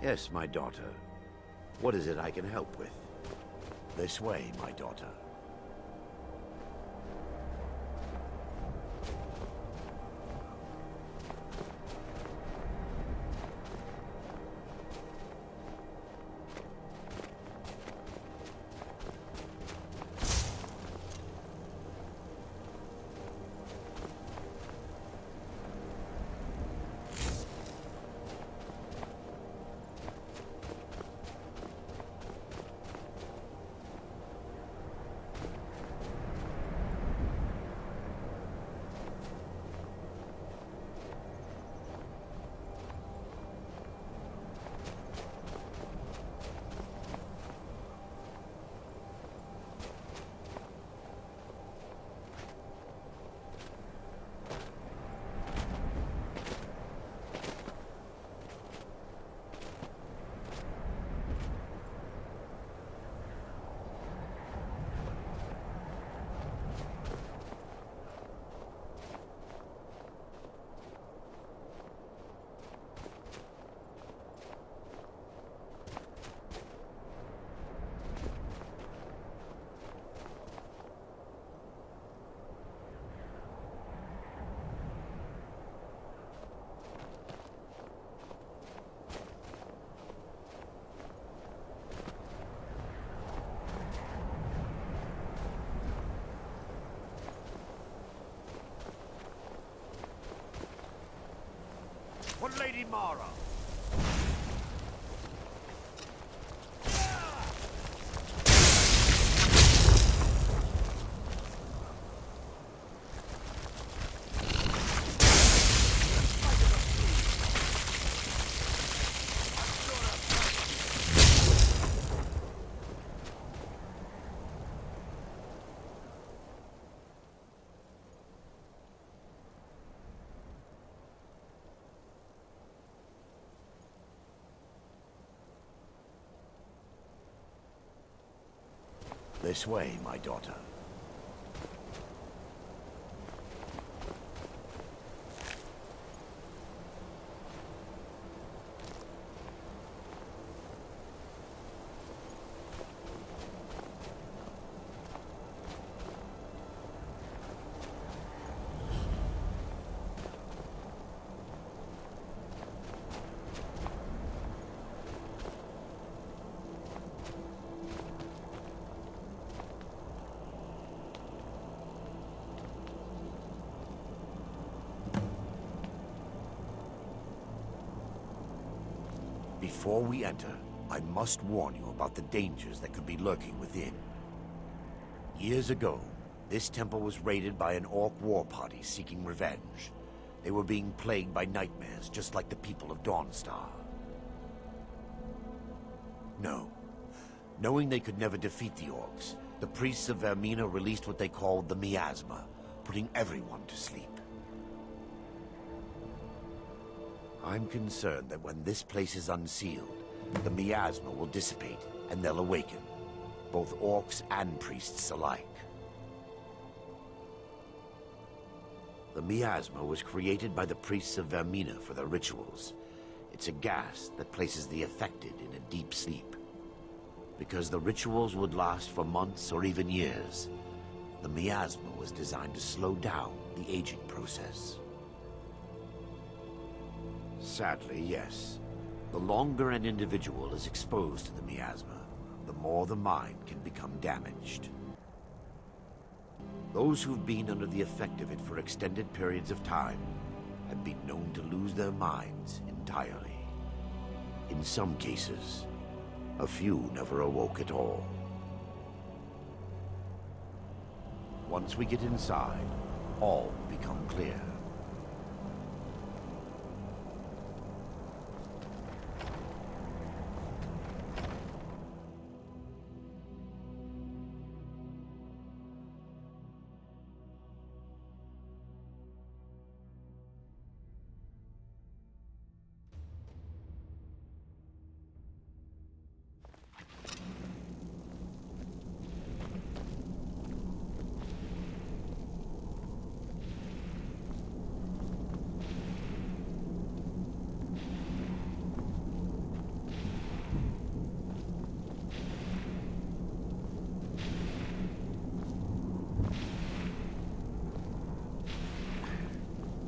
M: Yes, my daughter. What is it I can help with? This way, my daughter.
F: For Lady Mara.
M: This way, my daughter. Before we enter, I must warn you about the dangers that could be lurking within. Years ago, this temple was raided by an orc war party seeking revenge. They were being plagued by nightmares, just like the people of Dawnstar. No. Knowing they could never defeat the orcs, the priests of Vermina released what they called the Miasma, putting everyone to sleep. I'm concerned that when this place is unsealed, the miasma will dissipate and they'll awaken, both orcs and priests alike. The miasma was created by the priests of Vermina for their rituals. It's a gas that places the affected in a deep sleep. Because the rituals would last for months or even years, the miasma was designed to slow down the aging process. Sadly, yes. The longer an individual is exposed to the miasma, the more the mind can become damaged. Those who've been under the effect of it for extended periods of time have been known to lose their minds entirely. In some cases, a few never awoke at all. Once we get inside, all will become clear.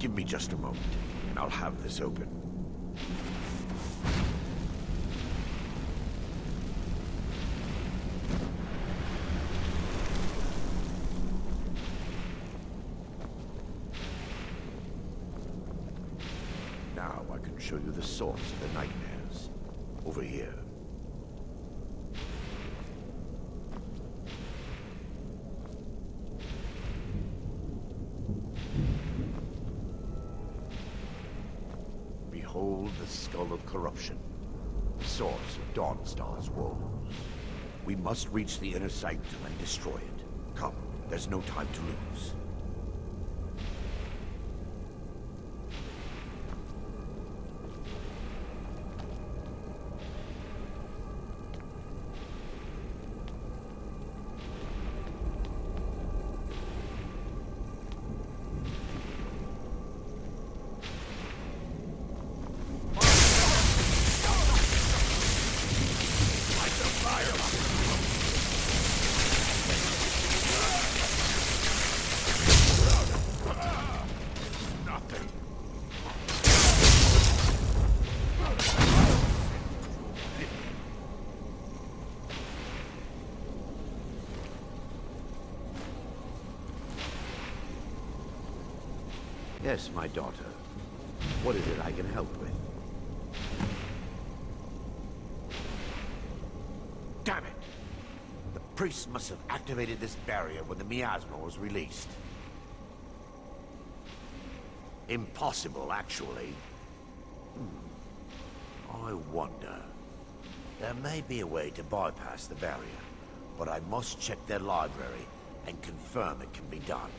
M: Give me just a moment, and I'll have this open. Now I can show you the source of the nightmares. Over here. Behold the Skull of Corruption, the source of Dawnstar's woes. We must reach the inner sanctum and destroy it. Come, there's no time to lose. Yes, my daughter. What is it I can help with? Damn it! The priest must have activated this barrier when the miasma was released. Impossible, actually. I wonder. There may be a way to bypass the barrier, but I must check their library and confirm it can be done.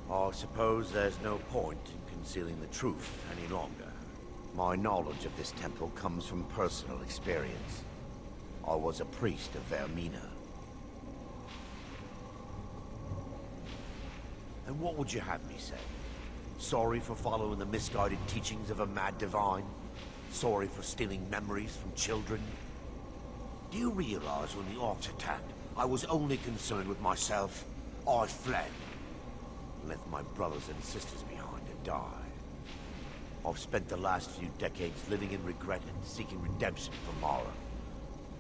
M: I suppose there's no point in concealing the truth any longer. My knowledge of this temple comes from personal experience. I was a priest of Vermina. And what would you have me say? Sorry for following the misguided teachings of a mad divine? Sorry for stealing memories from children? Do you realize when the orcs attacked, I was only concerned with myself? I fled. Left my brothers and sisters behind to die. I've spent the last few decades living in regret and seeking redemption from Mara.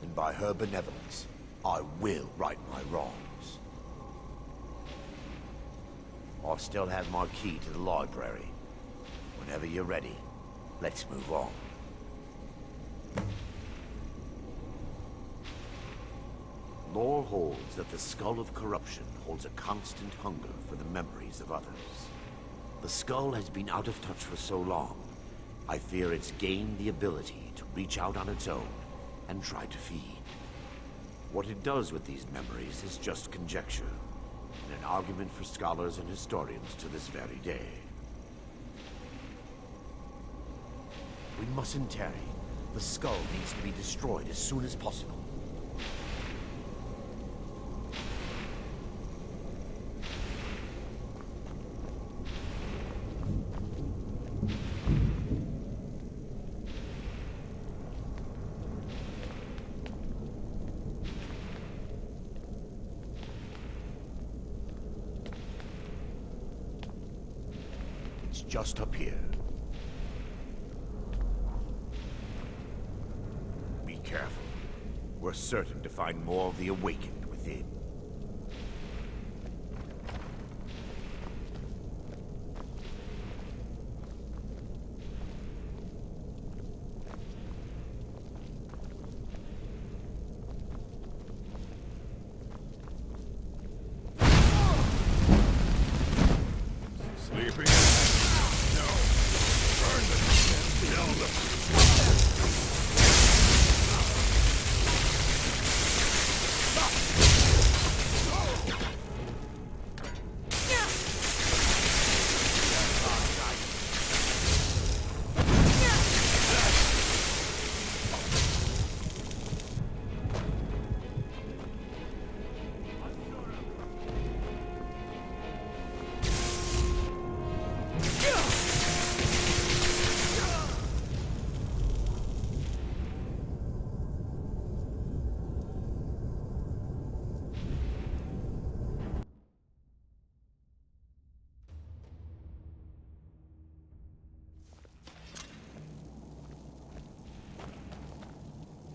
M: And by her benevolence, I will right my wrongs. I still have my key to the library. Whenever you're ready, let's move on. Lore holds that the Skull of Corruption holds a constant hunger for the memories of others. The skull has been out of touch for so long, I fear it's gained the ability to reach out on its own and try to feed. What it does with these memories is just conjecture, and an argument for scholars and historians to this very day. We mustn't tarry. The skull needs to be destroyed as soon as possible. It's just up here. Be careful. We're certain to find more of the Awakened within.
P: Sleeping? No. Burn the elder.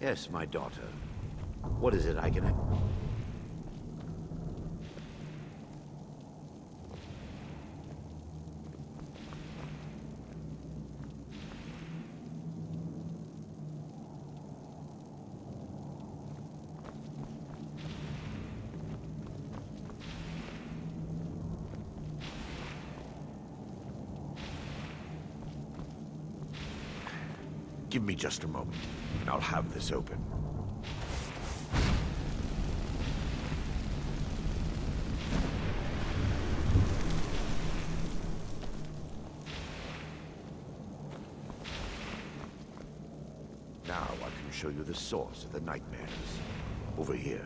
M: Yes, my daughter. What is it I can... Give me just a moment, and I'll have this open. Now I can show you the source of the nightmares. Over here.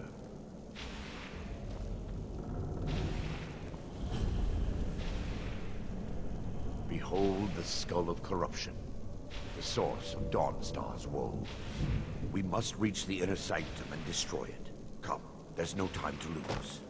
M: Behold the skull of corruption. The source of Dawnstar's woe. We must reach the inner sanctum and destroy it. Come, there's no time to lose.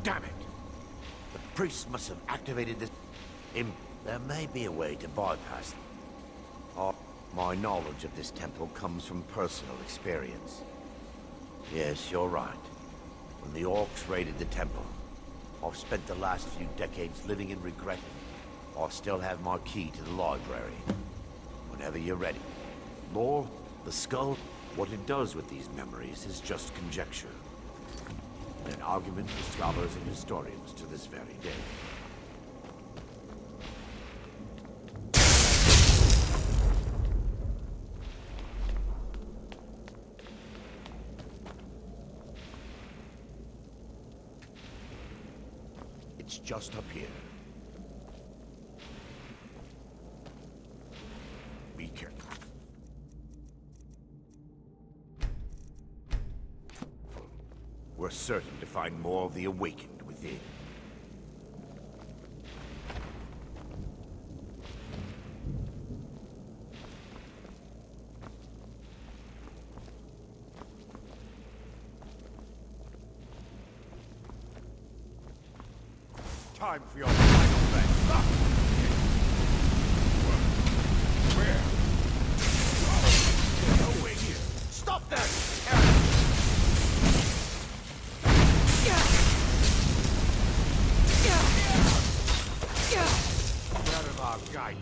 M: Damn it! The priest must have activated this... There may be a way to bypass them. My knowledge of this temple comes from personal experience. Yes, you're right. When the orcs raided the temple, I've spent the last few decades living in regret. I still have my key to the library. Whenever you're ready. Lore, the skull, what it does with these memories is just conjecture. An argument for scholars and historians to this very day. It's just up here. Be careful. We're certain to find more of the awakened within. Time for your final thing. Where? No way here. Stop that! Guide me.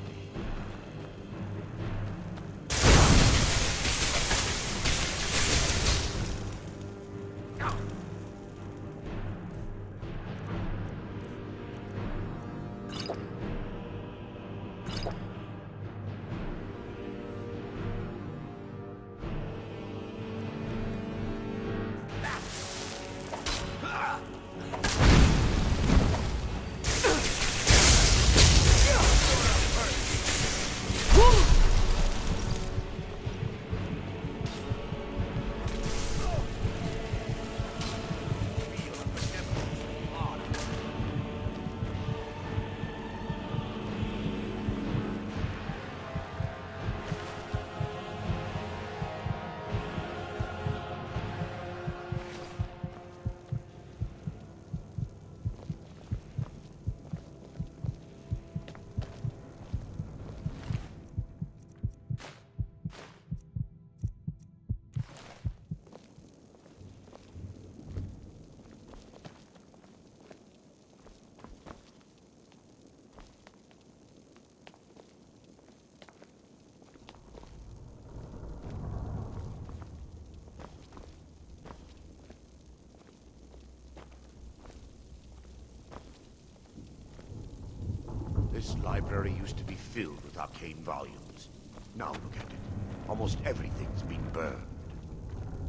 M: This library used to be filled with arcane volumes. Now look at it. Almost everything's been burned.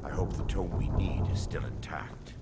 M: I hope the tome we need is still intact.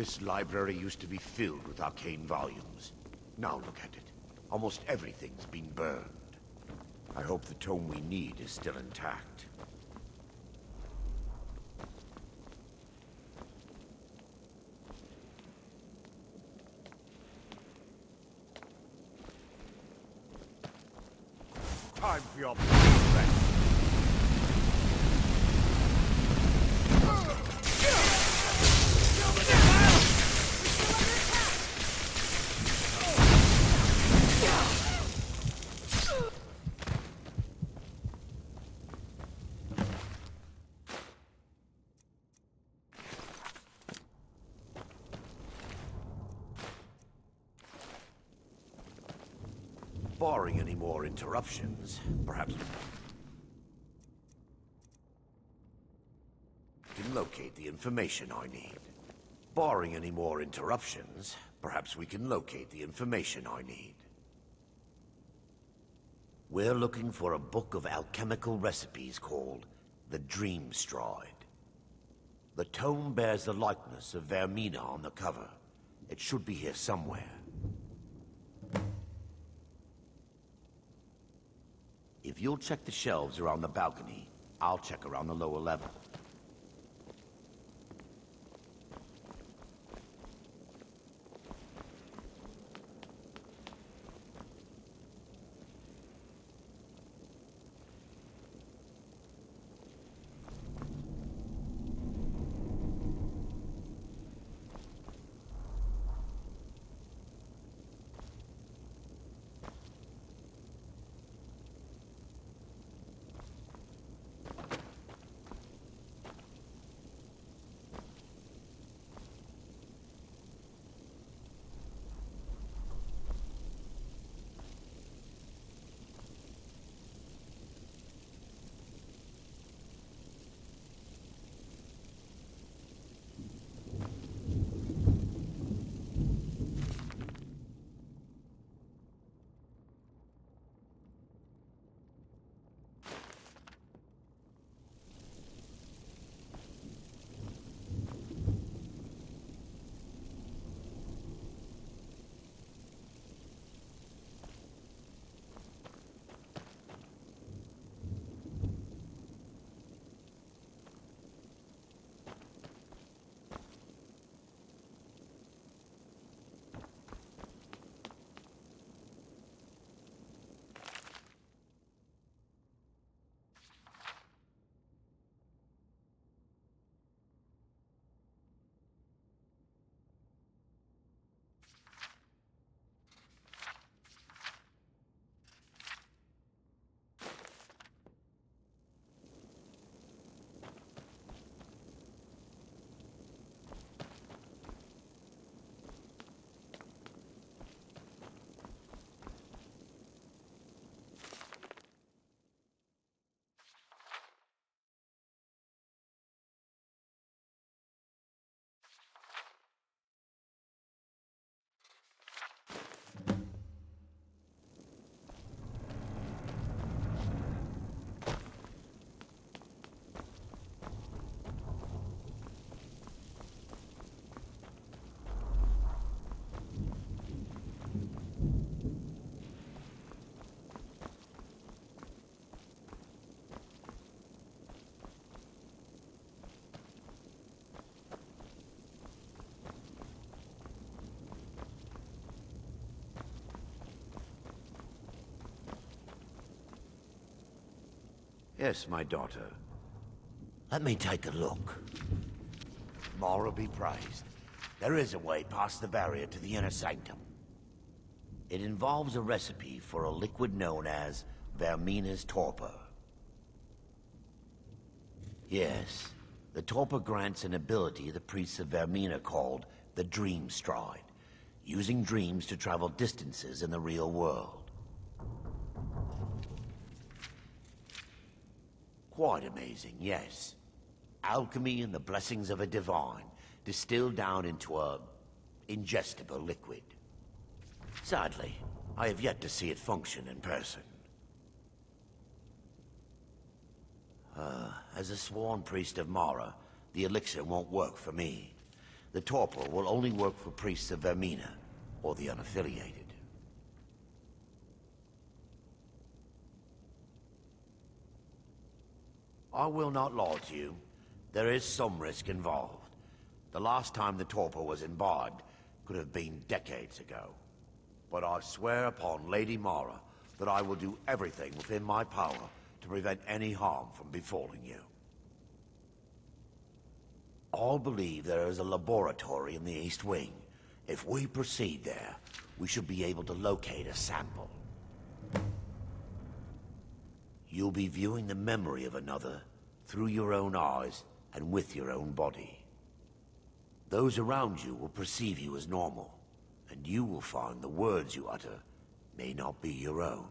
M: This library used to be filled with arcane volumes. Now look at it. Almost everything's been burned. I hope the tome we need is still intact.
P: Time for your rest.
M: Barring any more interruptions, perhaps we can locate the information I need. Barring any more interruptions, perhaps we can locate the information I need. We're looking for a book of alchemical recipes called the Dream Stride. The tome bears the likeness of Vermina on the cover. It should be here somewhere. If you'll check the shelves around the balcony, I'll check around the lower level. Yes, my daughter. Let me take a look. Mara be praised. There is a way past the barrier to the inner sanctum. It involves a recipe for a liquid known as Vermina's torpor. Yes, the torpor grants an ability the priests of Vermina called the Dream Stride, using dreams to travel distances in the real world. Quite amazing, yes. Alchemy and the blessings of a divine, distilled down into a ingestible liquid. Sadly, I have yet to see it function in person. As a sworn priest of Mara, the elixir won't work for me. The torpor will only work for priests of Vermina, or the unaffiliated. I will not lie to you. There is some risk involved. The last time the torpor was embarked could have been decades ago. But I swear upon Lady Mara that I will do everything within my power to prevent any harm from befalling you. I believe there is a laboratory in the East Wing. If we proceed there, we should be able to locate a sample. You'll be viewing the memory of another through your own eyes and with your own body. Those around you will perceive you as normal, and you will find the words you utter may not be your own.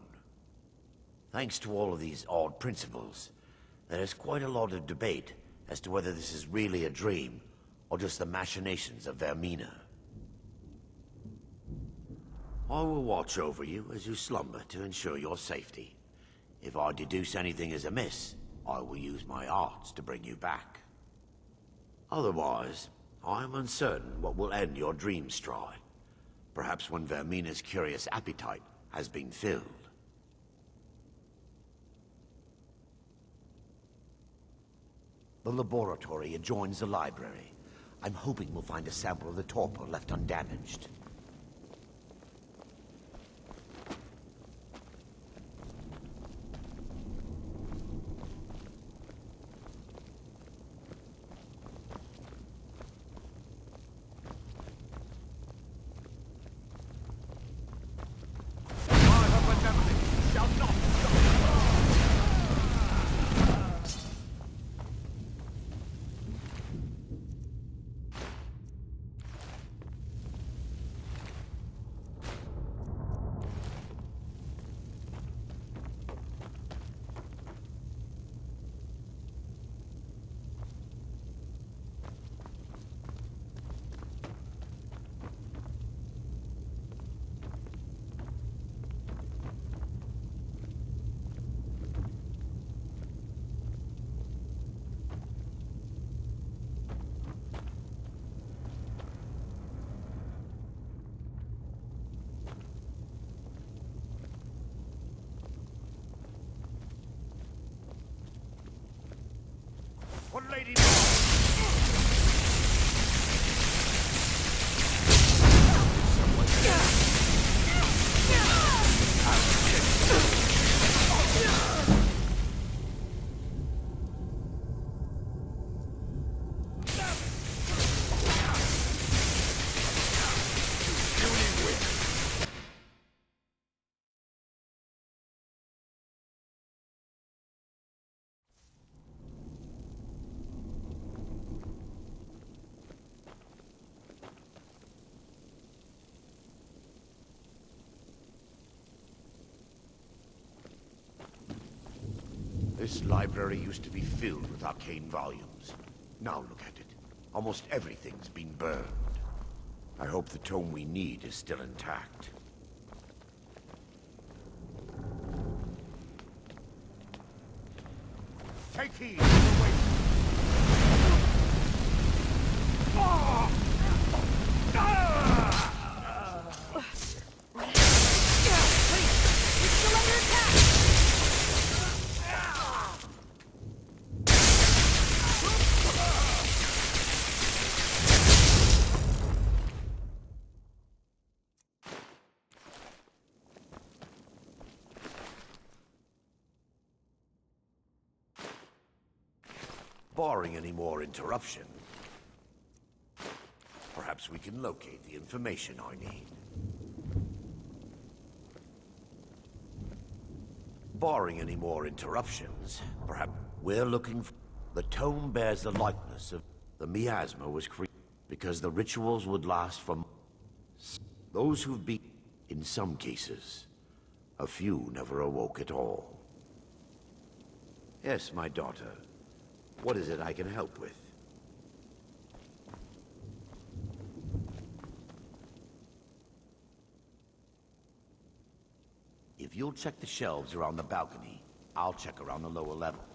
M: Thanks to all of these odd principles, there is quite a lot of debate as to whether this is really a dream or just the machinations of Vermina. I will watch over you as you slumber to ensure your safety. If I deduce anything is amiss, I will use my arts to bring you back. Otherwise, I am uncertain what will end your dream stride. Perhaps when Vermina's curious appetite has been filled. The laboratory adjoins the library. I'm hoping we'll find a sample of the torpor left undamaged.
F: What lady?
M: This library used to be filled with arcane volumes. Now look at it. Almost everything's been burned. I hope the tome we need is still intact.
F: Take heed! Wait! Ah!
I: He's still under attack!
M: Barring any more interruption, perhaps we can locate the information I need. Barring any more interruptions, perhaps we're looking for... The tome bears the likeness of... The miasma was created because the rituals would last from... Those who've been... In some cases, a few never awoke at all. Yes, my daughter. What is it I can help with? If you'll check the shelves around the balcony, I'll check around the lower levels.